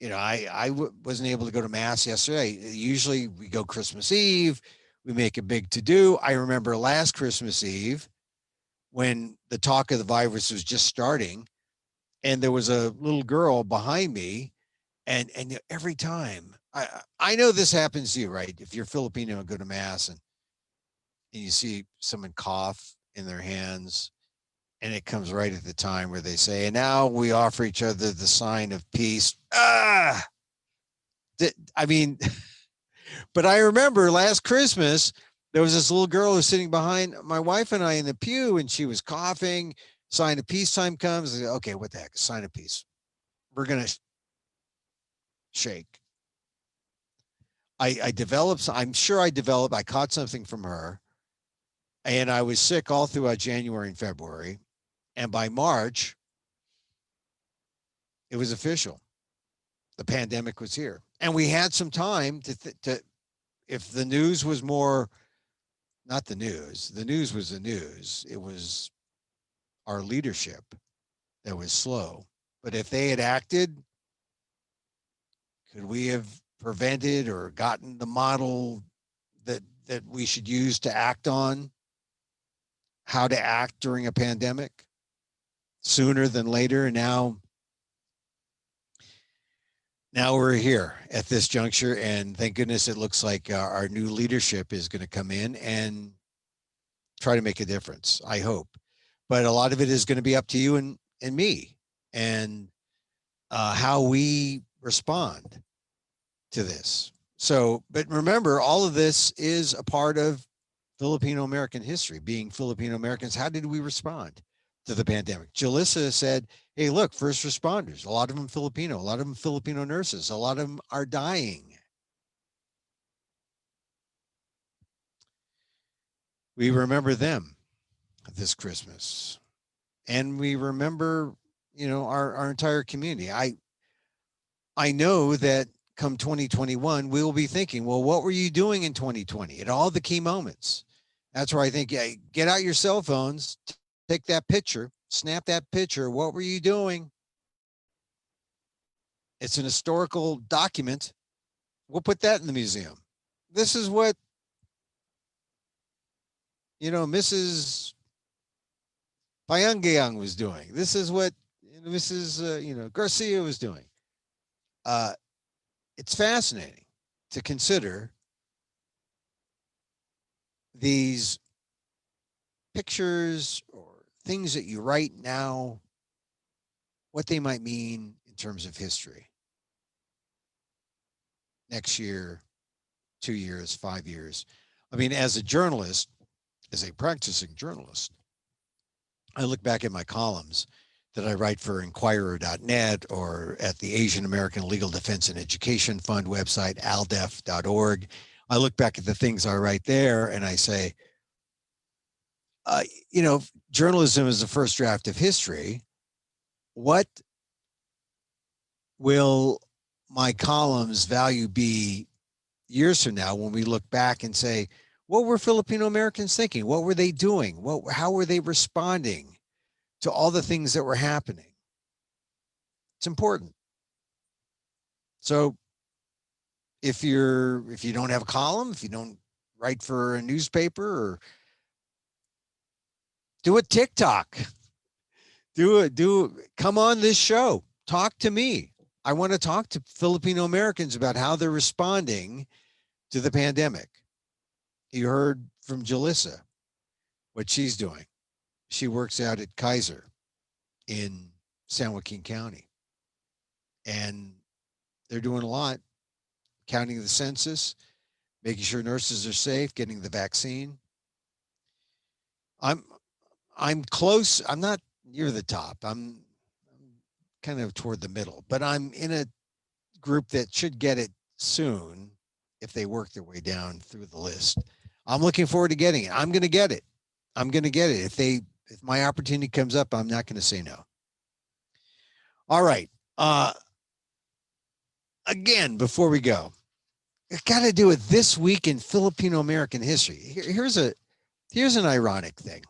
I wasn't able to go to mass yesterday. Usually we go Christmas Eve, we make a big to do. I remember last Christmas Eve when the talk of the virus was just starting, and there was a little girl behind me, and every time I know this happens to you, right? If you're Filipino and go to mass and you see someone cough in their hands, and it comes right at the time where they say, and now we offer each other the sign of peace. I mean, but I remember last Christmas, there was this little girl who was sitting behind my wife and I in the pew, and she was coughing. Sign of peace time comes. Okay, what the heck? Sign of peace. We're going to shake. I developed, I'm sure I caught something from her, and I was sick all throughout January and February. And by March, it was official. The pandemic was here. And we had some time to if the news was more, not the news was the news. It was our leadership that was slow. But if they had acted, could we have prevented or gotten the model that we should use to act on how to act during a pandemic sooner than later? And now we're here at this juncture, and thank goodness it looks like our new leadership is going to come in and try to make a difference, I hope. But a lot of it is going to be up to you and me, and how we respond to this. So, but remember, all of this is a part of Filipino American history, being Filipino Americans. How did we respond to the pandemic? Julissa said, hey, look, first responders, a lot of them Filipino, a lot of them Filipino nurses, a lot of them are dying. We remember them this Christmas. And we remember, our entire community. I know that come 2021, we will be thinking, well, what were you doing in 2020 at all the key moments? That's where I think, yeah, get out your cell phones, take that picture, snap that picture. What were you doing? It's an historical document. We'll put that in the museum. This is what, Mrs. Payangyang was doing. This is what Mrs. Garcia was doing. It's fascinating to consider these pictures or things that you write now, what they might mean in terms of history. Next year, 2 years, 5 years. I mean, as a journalist, as a practicing journalist, I look back at my columns that I write for Inquirer.net or at the Asian American Legal Defense and Education Fund website, aldef.org. I look back at the things I write there and I say, journalism is the first draft of history. What will my columns value be years from now when we look back and say, what were Filipino Americans thinking? What were they doing? How were they responding to all the things that were happening? It's important. So if you don't have a column, if you don't write for a newspaper, or do a TikTok, come on this show, talk to me. I want to talk to Filipino Americans about how they're responding to the pandemic. You heard from Jelissa what she's doing. She works out at Kaiser in San Joaquin County. And they're doing a lot, counting the census, making sure nurses are safe, getting the vaccine. I'm close. I'm not near the top. I'm kind of toward the middle, but I'm in a group that should get it soon if they work their way down through the list. I'm looking forward to getting it. I'm going to get it. I'm going to get it. If my opportunity comes up, I'm not going to say no. All right. Again, before we go, I got to do it this week in Filipino American history. Here's an ironic thing.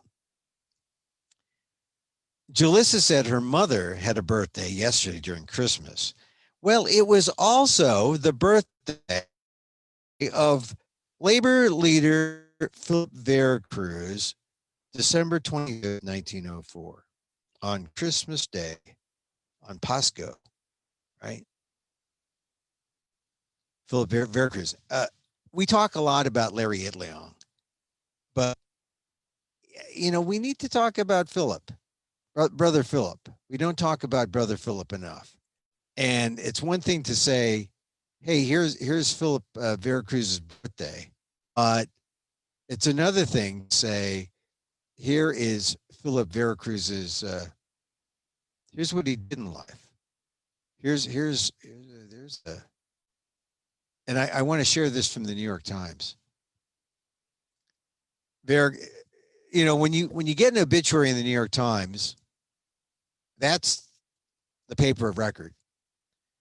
Julissa said her mother had a birthday yesterday during Christmas. Well, it was also the birthday of labor leader Vera Cruz, December 25th, 1904, on Christmas Day, on Pasco, right? Vera Cruz. We talk a lot about Larry Itleong, but, we need to talk about Brother Philip. We don't talk about Brother Philip enough. And it's one thing to say, hey, here's Philip Vera Cruz's birthday. But it's another thing to say, here is Philip Vera Cruz's, here's what he did in life. There's the, and I want to share this from the New York Times. Vera, when you get an obituary in the New York Times, that's the paper of record.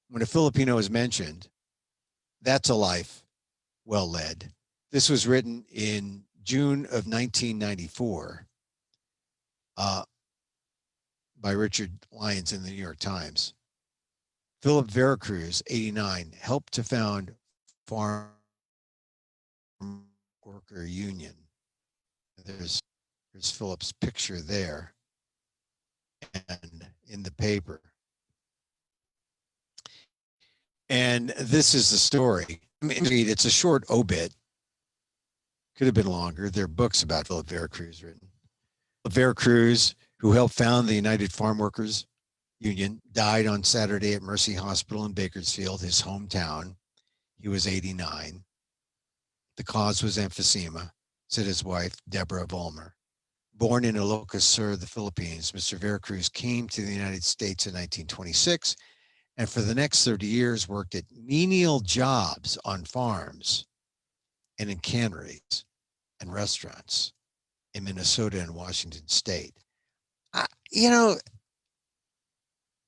When a Filipino is mentioned, that's a life well led. This was written in June of 1994 by Richard Lyons in the New York Times. Philip Vera Cruz, 89, helped to found Farm Worker Union. There's Philip's picture there and in the paper. And this is the story. I mean, it's a short obit. Could have been longer. There are books about Philip Vera Cruz written. Vera Cruz, who helped found the United Farm Workers Union, died on Saturday at Mercy Hospital in Bakersfield, his hometown. He was 89. The cause was emphysema. said his wife, Deborah Vollmer. Born in Ilocos Sur, the Philippines, Mr. Vera Cruz came to the United States in 1926 and for the next 30 years worked at menial jobs on farms and in canneries and restaurants in Minnesota and Washington State. I, you know,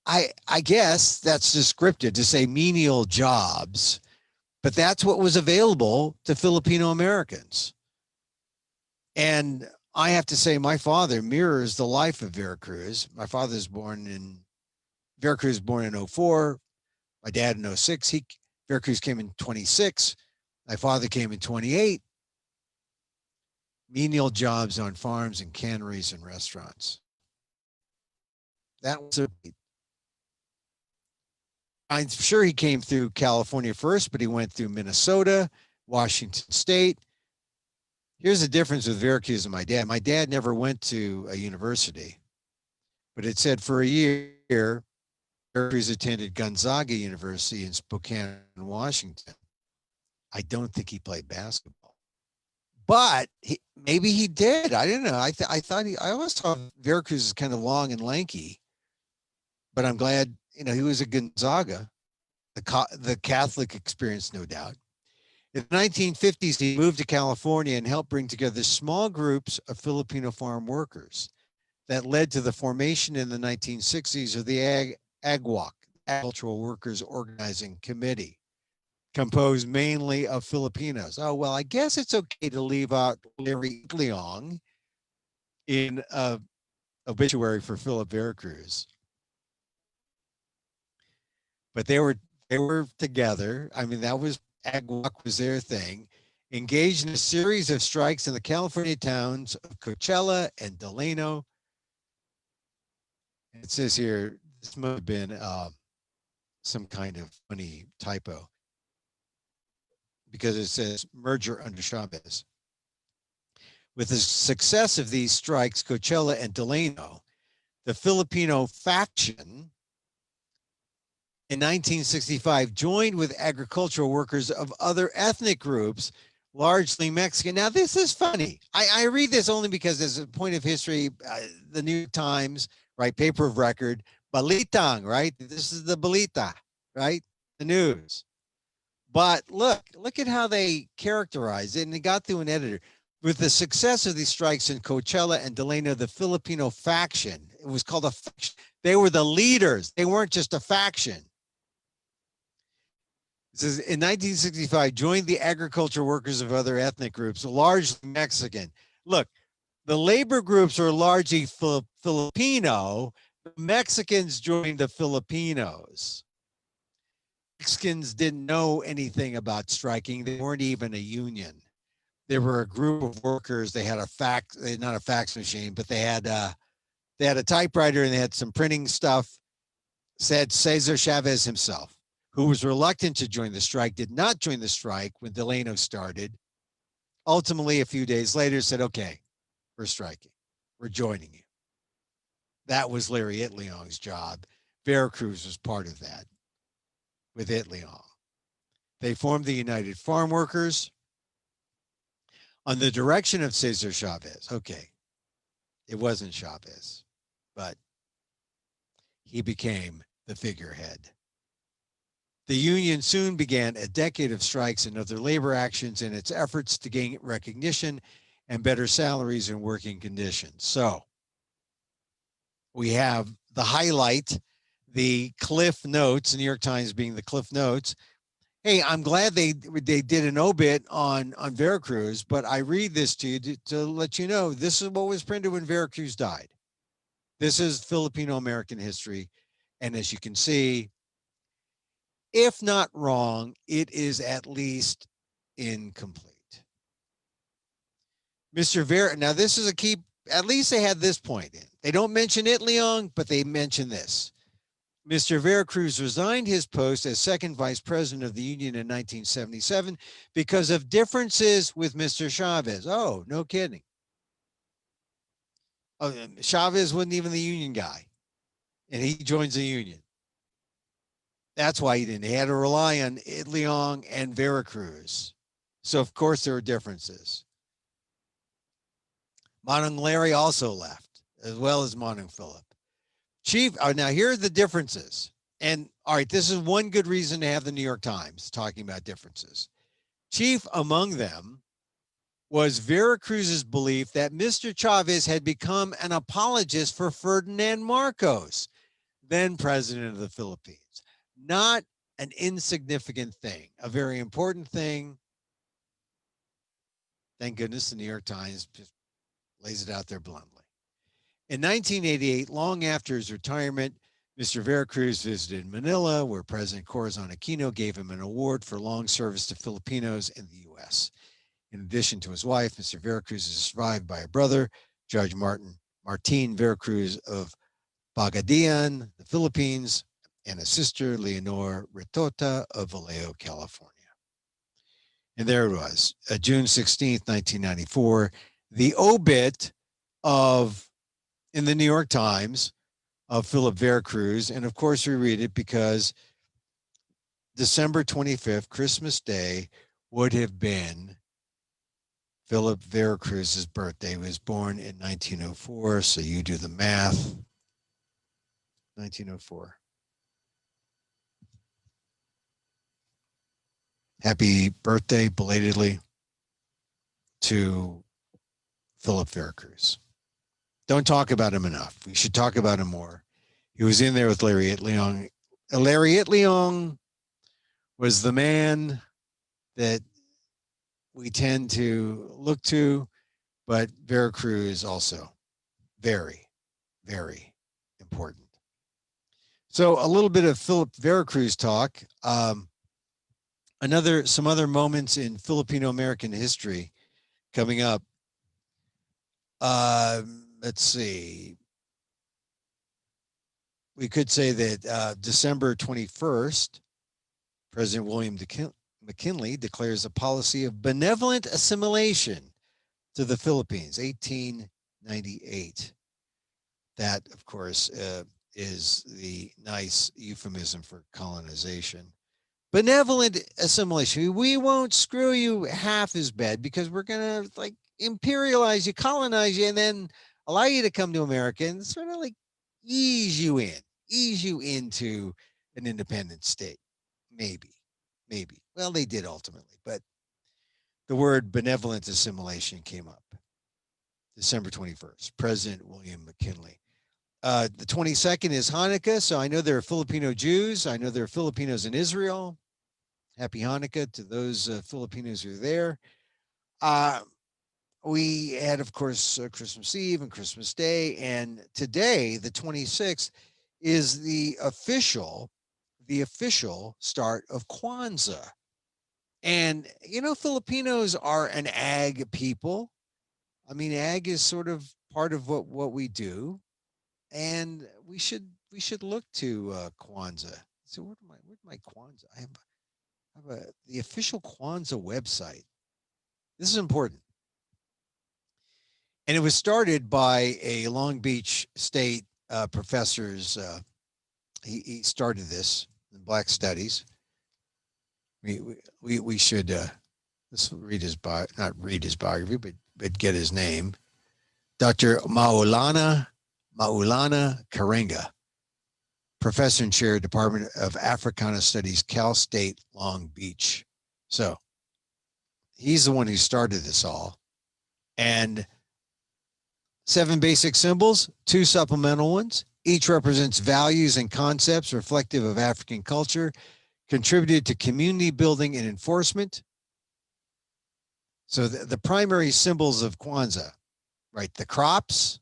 I guess that's just scripted to say menial jobs, but that's what was available to Filipino Americans. And I have to say, my father mirrors the life of Vera Cruz. My father's Vera Cruz born in 04. My dad in 06. Vera Cruz came in 26. My father came in 28. Menial jobs on farms and canneries and restaurants. That was a. I'm sure he came through California first, but he went through Minnesota, Washington State. Here's the difference with Vera Cruz and my dad. My dad never went to a university, but it said for a year, Vera Cruz attended Gonzaga University in Spokane, Washington. I don't think he played basketball, but maybe he did. I don't know. I always thought Vera Cruz is kind of long and lanky, but I'm glad, he was at Gonzaga, the Catholic experience, no doubt. In the 1950s, he moved to California and helped bring together small groups of Filipino farm workers that led to the formation in the 1960s of the AGWOC, Agricultural Workers Organizing Committee, composed mainly of Filipinos. Oh, well, I guess it's okay to leave out Larry Leong in obituary for Philip Vera Cruz. But they were together. I mean, that was AgWalk was their thing. Engaged in a series of strikes in the California towns of Coachella and Delano. And it says here, this must have been some kind of funny typo because it says merger under Chavez. With the success of these strikes, Coachella and Delano, the Filipino faction in 1965 joined with agricultural workers of other ethnic groups, largely Mexican. Now, this is funny. I read this only because there's a point of history, the New York Times, right, paper of record, Balitang, right? This is the Balita, right? The news. But look at how they characterize it, and they got through an editor. With the success of these strikes in Coachella and Delano, the Filipino faction, it was called a faction. They were the leaders. They weren't just a faction. It says in 1965, joined the agriculture workers of other ethnic groups, largely Mexican. Look, the labor groups are largely Filipino. The Mexicans joined the Filipinos. Mexicans didn't know anything about striking. They weren't even a union. They were a group of workers. They had not a fax machine, but they had a typewriter and they had some printing stuff. Said Cesar Chavez himself, who was reluctant to join the strike, did not join the strike when Delano started. Ultimately, a few days later, said, okay, we're striking. We're joining you. That was Larry Itleong's job. Vera Cruz was part of that with Itleong. They formed the United Farm Workers on the direction of Cesar Chavez. Okay, it wasn't Chavez, but he became the figurehead. The union soon began a decade of strikes and other labor actions in its efforts to gain recognition and better salaries and working conditions. So we have the highlight, the Cliff Notes, New York Times being the Cliff Notes. Hey, I'm glad they did an obit on Vera Cruz, but I read this to you to let you know this is what was printed when Vera Cruz died. This is Filipino American history. And as you can see, if not wrong, it is at least incomplete. Mr. Vera, now this is a key, at least they had this point in. They don't mention Itleong, but they mention this. Mr. Vera Cruz resigned his post as second vice president of the union in 1977 because of differences with Mr. Chavez. Oh, no kidding. Oh, Chavez wasn't even the union guy, and he joins the union. That's why he didn't. He had to rely on Itleong and Vera Cruz. So, of course, there are differences. Manong Larry also left, as well as Manong Philip. Chief, now here are the differences. And all right, this is one good reason to have the New York Times talking about differences. Chief among them was Vera Cruz's belief that Mr. Chavez had become an apologist for Ferdinand Marcos, then president of the Philippines. Not an insignificant thing, a very important thing. Thank goodness the New York Times just lays it out there bluntly. In 1988, long after his retirement, Mr. Vera Cruz visited Manila, where President Corazon Aquino gave him an award for long service to Filipinos in the U.S. In addition to his wife, Mr. Vera Cruz is survived by a brother, Judge Martin Vera Cruz of Pagadian, the Philippines, and a sister, Leonor Retota of Vallejo, California. And there it was, June 16th, 1994, the obit in the New York Times of Philip Vera Cruz. And of course, we read it because December 25th, Christmas Day, would have been Philip Vera Cruz's birthday. He was born in 1904, so you do the math. 1904. Happy birthday, belatedly, to Philip Vera Cruz. Don't talk about him enough. We should talk about him more. He was in there with Lariat Leong. Lariat Leong was the man that we tend to look to, but Vera Cruz also very, very important. So a little bit of Philip Vera Cruz talk. Some other moments in Filipino American history coming up. Let's see. We could say that December 21st, President William McKinley declares a policy of benevolent assimilation to the Philippines, 1898. That, of course, is the nice euphemism for colonization. Benevolent assimilation. We won't screw you half as bad because we're going to like imperialize you, colonize you, and then allow you to come to America and sort of like ease you into an independent state. Maybe. Well, they did ultimately, but the word benevolent assimilation came up. December 21st, President William McKinley. The 22nd is Hanukkah, so I know there are Filipino Jews. I know there are Filipinos in Israel. Happy Hanukkah to those Filipinos who are there. We had, of course, Christmas Eve and Christmas Day, and today, the 26th, is the official start of Kwanzaa. And, you know, Filipinos are an ag people. I mean, ag is sort of part of what we do. And we should look to Kwanzaa. So where's my Kwanzaa? I have the official Kwanzaa website. This is important. And it was started by a Long Beach State professor's. He started this in Black Studies. We should let's read his not read his biography, but get his name. Dr. Maulana Karenga, professor and chair, Department of Africana Studies, Cal State Long Beach. So he's the one who started this all. And 7 basic symbols, 2 supplemental ones. Each represents values and concepts reflective of African culture, contributed to community building and enforcement. So the primary symbols of Kwanzaa, right? The crops.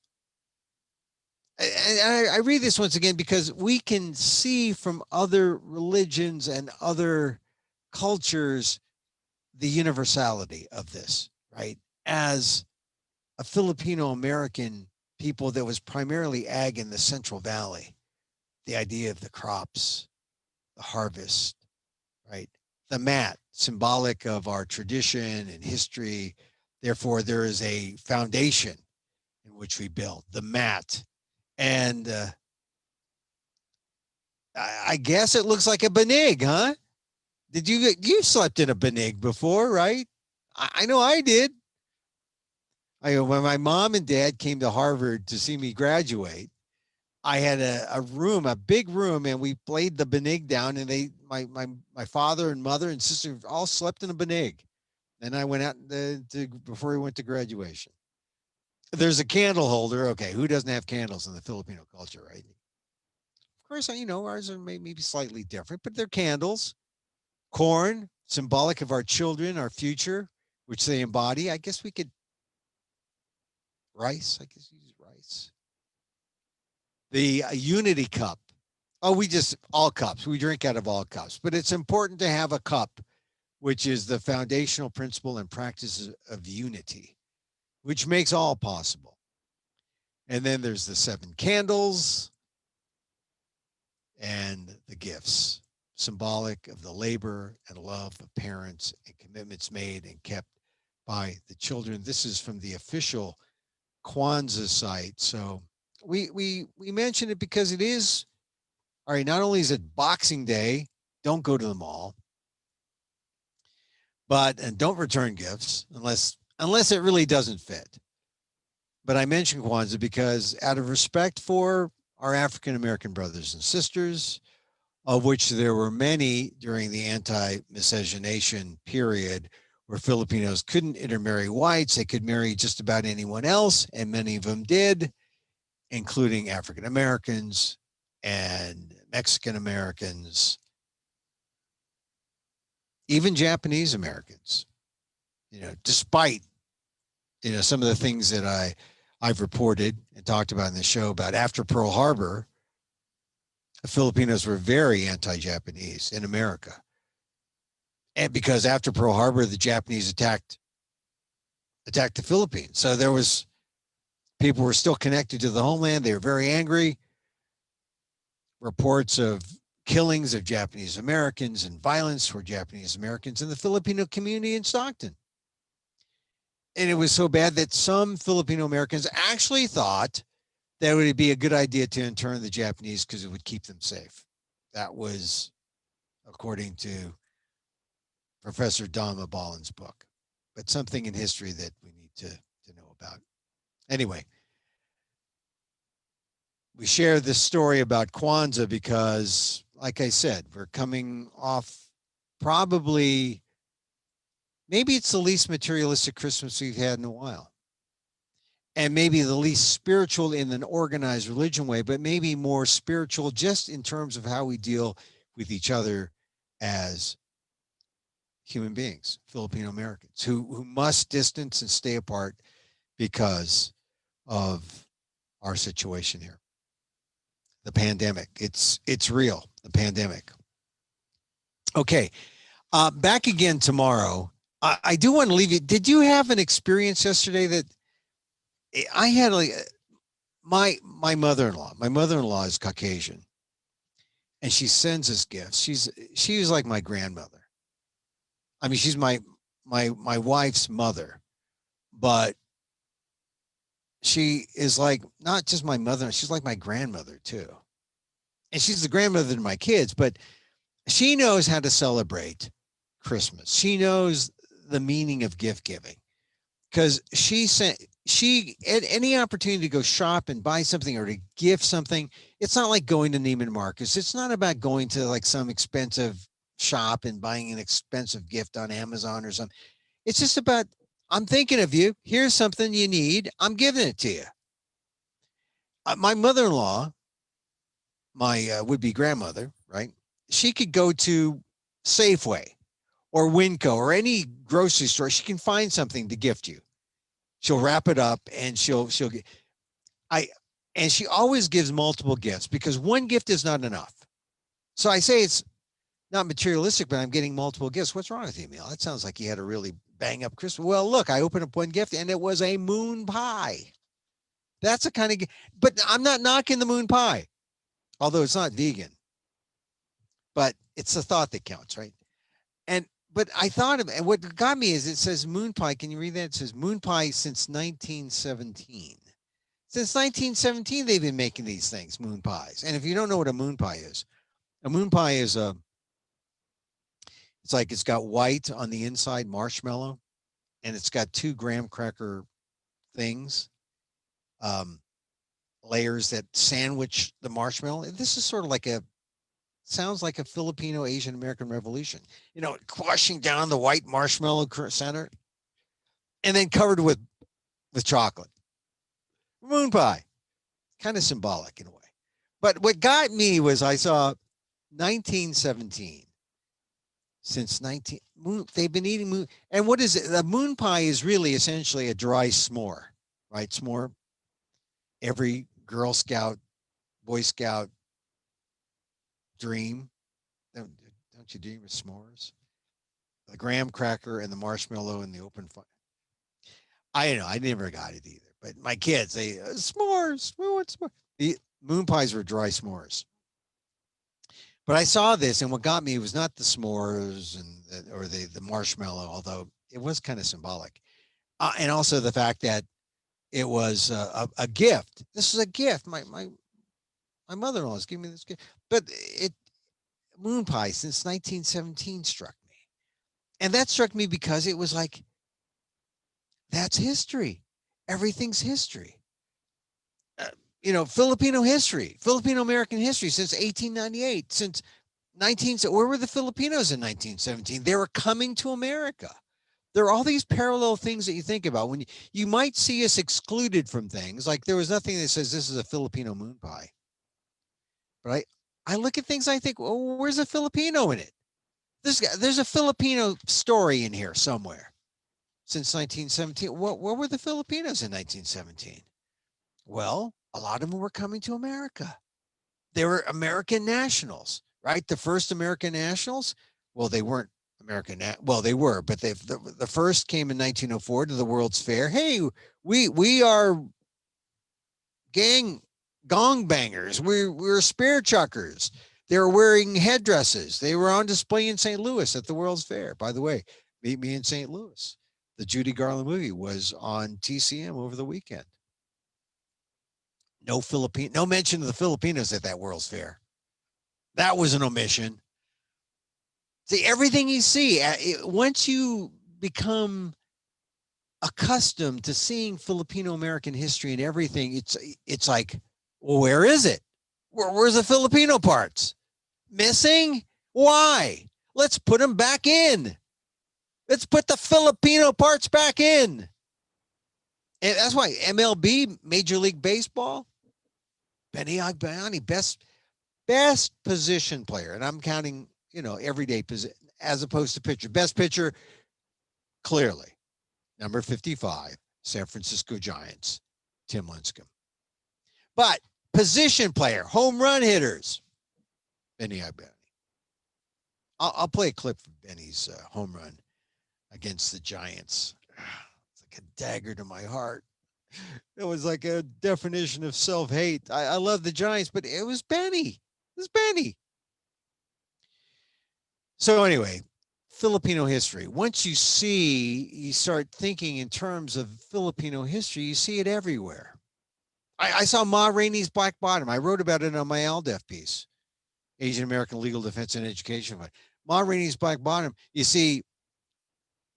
And I read this once again because we can see from other religions and other cultures the universality of this, right? As a Filipino American people that was primarily ag in the Central Valley, the idea of the crops, the harvest, right? The mat, symbolic of our tradition and history. Therefore, there is a foundation in which we build, the mat. And I guess it looks like a banig, huh? You slept in a banig before, right? I know I did. When my mom and dad came to Harvard to see me graduate, I had a room, a big room, and we played the Benig down, and my father and mother and sister all slept in a Benig. Then I went out before we went to graduation. There's a candle holder. Okay, who doesn't have candles in the Filipino culture, right? Of course, ours are maybe slightly different, but they're candles. Corn, symbolic of our children, our future, which they embody. I guess we could rice. I guess use rice. The unity cup. Oh, we just all cups. We drink out of all cups, but it's important to have a cup, which is the foundational principle and practice of unity, which makes all possible. And then there's the 7 candles and the gifts, symbolic of the labor and love of parents and commitments made and kept by the children. This is from the official Kwanzaa site. So we mention it because it is, all right, not only is it Boxing Day, don't go to the mall, and don't return gifts unless it really doesn't fit. But I mention Kwanzaa because out of respect for our African American brothers and sisters, of which there were many during the anti-miscegenation period, where Filipinos couldn't intermarry whites. They could marry just about anyone else, and many of them did, including African Americans and Mexican Americans, even Japanese Americans. Despite some of the things that I've reported and talked about in the show about after Pearl Harbor, the Filipinos were very anti-Japanese in America. And because after Pearl Harbor, the Japanese attacked the Philippines. So people were still connected to the homeland. They were very angry. Reports of killings of Japanese Americans and violence toward Japanese Americans in the Filipino community in Stockton. And it was so bad that some Filipino Americans actually thought that it would be a good idea to intern the Japanese because it would keep them safe. That was according to Professor Dama Ballin's book, but something in history that we need to know about. Anyway, we share this story about Kwanzaa because, like I said, we're coming off probably, maybe it's the least materialistic Christmas we've had in a while. And maybe the least spiritual in an organized religion way, but maybe more spiritual just in terms of how we deal with each other as human beings, Filipino Americans, who must distance and stay apart because of our situation here. The pandemic. It's real, the pandemic. Okay. Back again tomorrow. I do want to leave you. Did you have an experience yesterday that I had my mother-in-law? My mother-in-law is Caucasian, and she sends us gifts. She's like my grandmother. I mean, she's my wife's mother, but she is like not just my mother, she's like my grandmother too. And she's the grandmother to my kids, but she knows how to celebrate Christmas. She knows the meaning of gift giving because she at any opportunity to go shop and buy something or to gift something. It's not like going to Neiman Marcus. It's not about going to like some expensive shop and buying an expensive gift on Amazon or something. It's just about, I'm thinking of you. Here's something you need. I'm giving it to you. My mother-in-law, my would-be grandmother, right? She could go to Safeway or Winco or any grocery store. She can find something to gift you. She'll wrap it up and she'll get, and she always gives multiple gifts because one gift is not enough. So I say it's not materialistic, but I'm getting multiple gifts. What's wrong with you, Emil? That sounds like you had a really bang up Christmas. Well, look, I opened up one gift and it was a moon pie. That's a kind of, but I'm not knocking the moon pie, although it's not vegan, but it's the thought that counts, right? But I thought of, and what got me is it says moon pie. Can you read that? It says moon pie since 1917. Since 1917, they've been making these things, moon pies. And if you don't know what a moon pie is it's like it's got white on the inside, marshmallow, and it's got 2 graham cracker things, layers that sandwich the marshmallow. This is sort of like sounds like a Filipino Asian American revolution. Quashing down the white marshmallow center, and then covered with chocolate. Moon pie, kind of symbolic in a way. But what got me was I saw 1917. Since 19 moon, they've been eating moon. And what is it? The moon pie is really essentially a dry s'more, right? S'more. Every Girl Scout, Boy Scout dream. Don't you dream of s'mores? The graham cracker and the marshmallow in the open fire. I don't know. I never got it either. But my kids, they s'mores. We want s'mores. The moon pies were dry s'mores. But I saw this, and what got me was not the s'mores or the marshmallow, although it was kind of symbolic, and also the fact that it was a gift. This is a gift. My mother-in-law is giving me this gift, but moon pie since 1917 struck me, and that struck me because it was like that's history. Everything's history. Filipino history, Filipino American history since 1898, since 19. Where were the Filipinos in 1917? They were coming to America. There are all these parallel things that you think about when you might see us excluded from things. Like there was nothing that says this is a Filipino moon pie. But I look at things, I think, well, where's a Filipino in it? There's a Filipino story in here somewhere since 1917. What were the Filipinos in 1917? Well, a lot of them were coming to America. They were American nationals, right? The first American nationals. Well, they weren't American. Well, they were, but the first came in 1904 to the World's Fair. Hey, we are gong bangers. We're spear chuckers. They were wearing headdresses. They were on display in St. Louis at the World's Fair. By the way, meet me in St. Louis. The Judy Garland movie was on TCM over the weekend. No mention of the Filipinos at that World's Fair. That was an omission. See, everything you see, once you become accustomed to seeing Filipino American history and everything, it's like, well, where is it? Where's the Filipino parts? Missing? Why? Let's put them back in. Let's put the Filipino parts back in. And that's why MLB, Major League Baseball, Benny Agbayani, best position player, and I'm counting, everyday position as opposed to pitcher. Best pitcher, clearly, number 55, San Francisco Giants, Tim Lincecum. But position player, home run hitters, Benny Agbayani. I'll play a clip from Benny's home run against the Giants. It's like a dagger to my heart. It was like a definition of self-hate. I love the Giants, but it was Benny. It was Benny. So anyway, Filipino history. Once you start thinking in terms of Filipino history, you see it everywhere. I saw Ma Rainey's Black Bottom. I wrote about it on my ALDEF piece, Asian American Legal Defense and Education Fund. Ma Rainey's Black Bottom. You see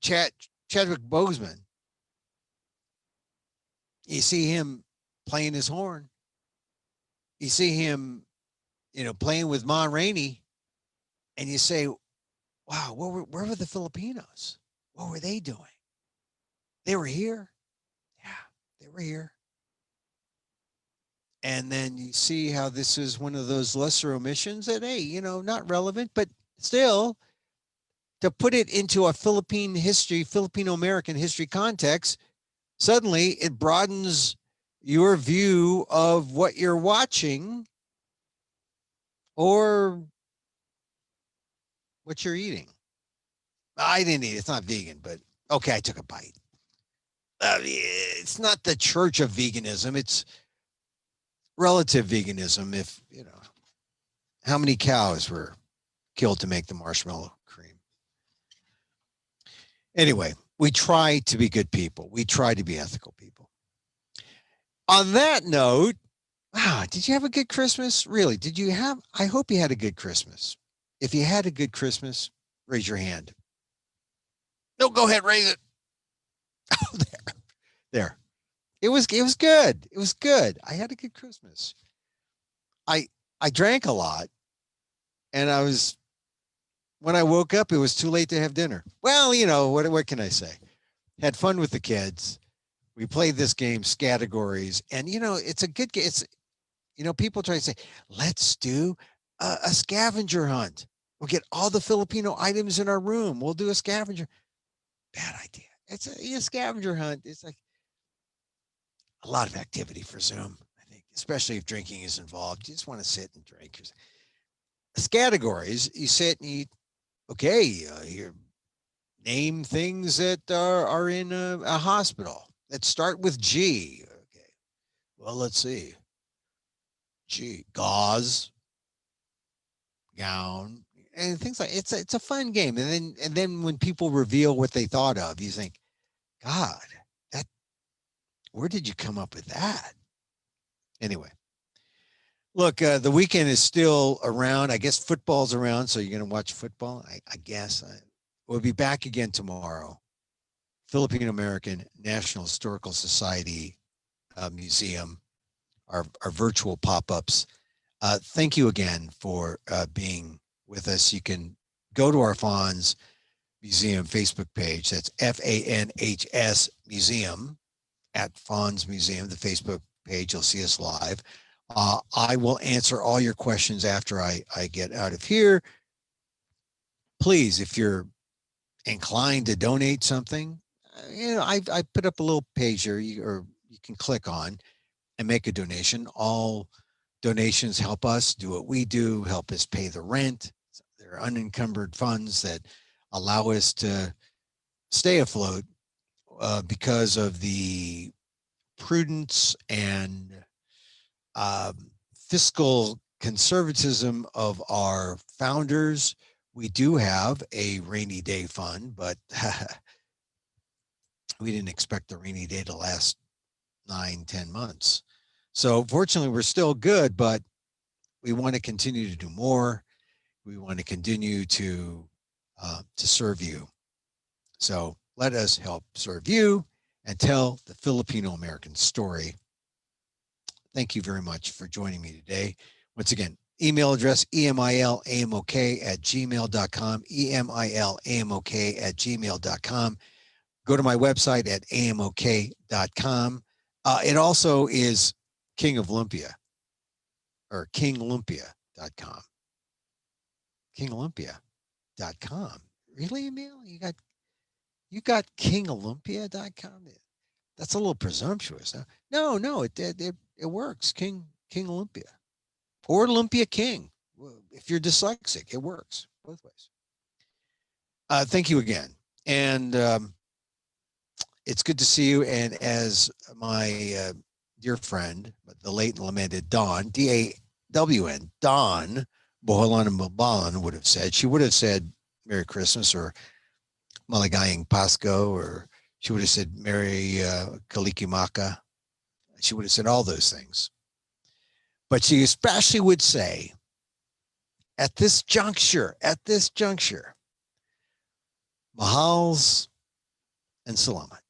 Chadwick Boseman. You see him playing his horn. You see him, playing with Ma Rainey, and you say, wow, where were the Filipinos? What were they doing? They were here. Yeah, they were here. And then you see how this is one of those lesser omissions that, hey, not relevant, but still, to put it into a Filipino American history context, suddenly it broadens your view of what you're watching or what you're eating. I didn't eat it. It's not vegan, but okay, I took a bite. It's not the church of veganism. It's relative veganism. If, how many cows were killed to make the marshmallow cream? Anyway, we try to be good people. We try to be ethical people. On that note, did you have a good Christmas? Really? I hope you had a good Christmas. If you had a good Christmas, raise your hand. No, go ahead, raise it. Oh, there. It was good. It was good. I had a good Christmas. I I drank a lot, and when I woke up, it was too late to have dinner. Well, what can I say? Had fun with the kids. We played this game, Categories, and it's a good game. People try to say, let's do a scavenger hunt. We'll get all the Filipino items in our room. We'll do a scavenger. Bad idea. It's a scavenger hunt. It's like a lot of activity for Zoom, I think, especially if drinking is involved. You just want to sit and drink. Categories, you sit and you, okay, you name things that are in a hospital. Let's start with G. Okay. Well, let's see. G, gauze, gown, and things like it's a fun game. And then when people reveal what they thought of, you think, God, that where did you come up with that? Anyway, look, the weekend is still around. I guess football's around, so you're going to watch football. I guess we'll be back again tomorrow. Filipino American National Historical Society Museum, our virtual pop-ups. Thank you again for being with us. You can go to our Fawns Museum Facebook page. That's FANHS Museum at Fawns Museum, the Facebook page. You'll see us live. I will answer all your questions after I get out of here. Please, if you're inclined to donate something, I put up a little page here, or you can click on and make a donation. All donations help us do what we do, help us pay the rent. They're unencumbered funds that allow us to stay afloat because of the prudence and fiscal conservatism of our founders. We do have a rainy day fund, but we didn't expect the rainy day to last 9-10 months. So fortunately, we're still good, but we want to continue to do more. We want to continue to serve you. So let us help serve you and tell the Filipino American story. Thank you very much for joining me today. Once again, email address emilamok@gmail.com, emilamok@gmail.com. Go to my website at amok.com. It also is King of Olympia, or kingolympia.com. kingolympia.com. Really, Emil? You got kingolympia.com? That's a little presumptuous. Huh? No, it works. King Olympia or Olympia King. If you're dyslexic, it works both ways. Thank you again, and it's good to see you. And as my dear friend, the late and lamented Dawn, DAWN, Dawn Boholan and Mabalan would have said, she would have said Merry Christmas or Maligayang Pasko, or she would have said Merry Kalikimaka. She would have said all those things. But she especially would say, at this juncture, Mahals and Salamat.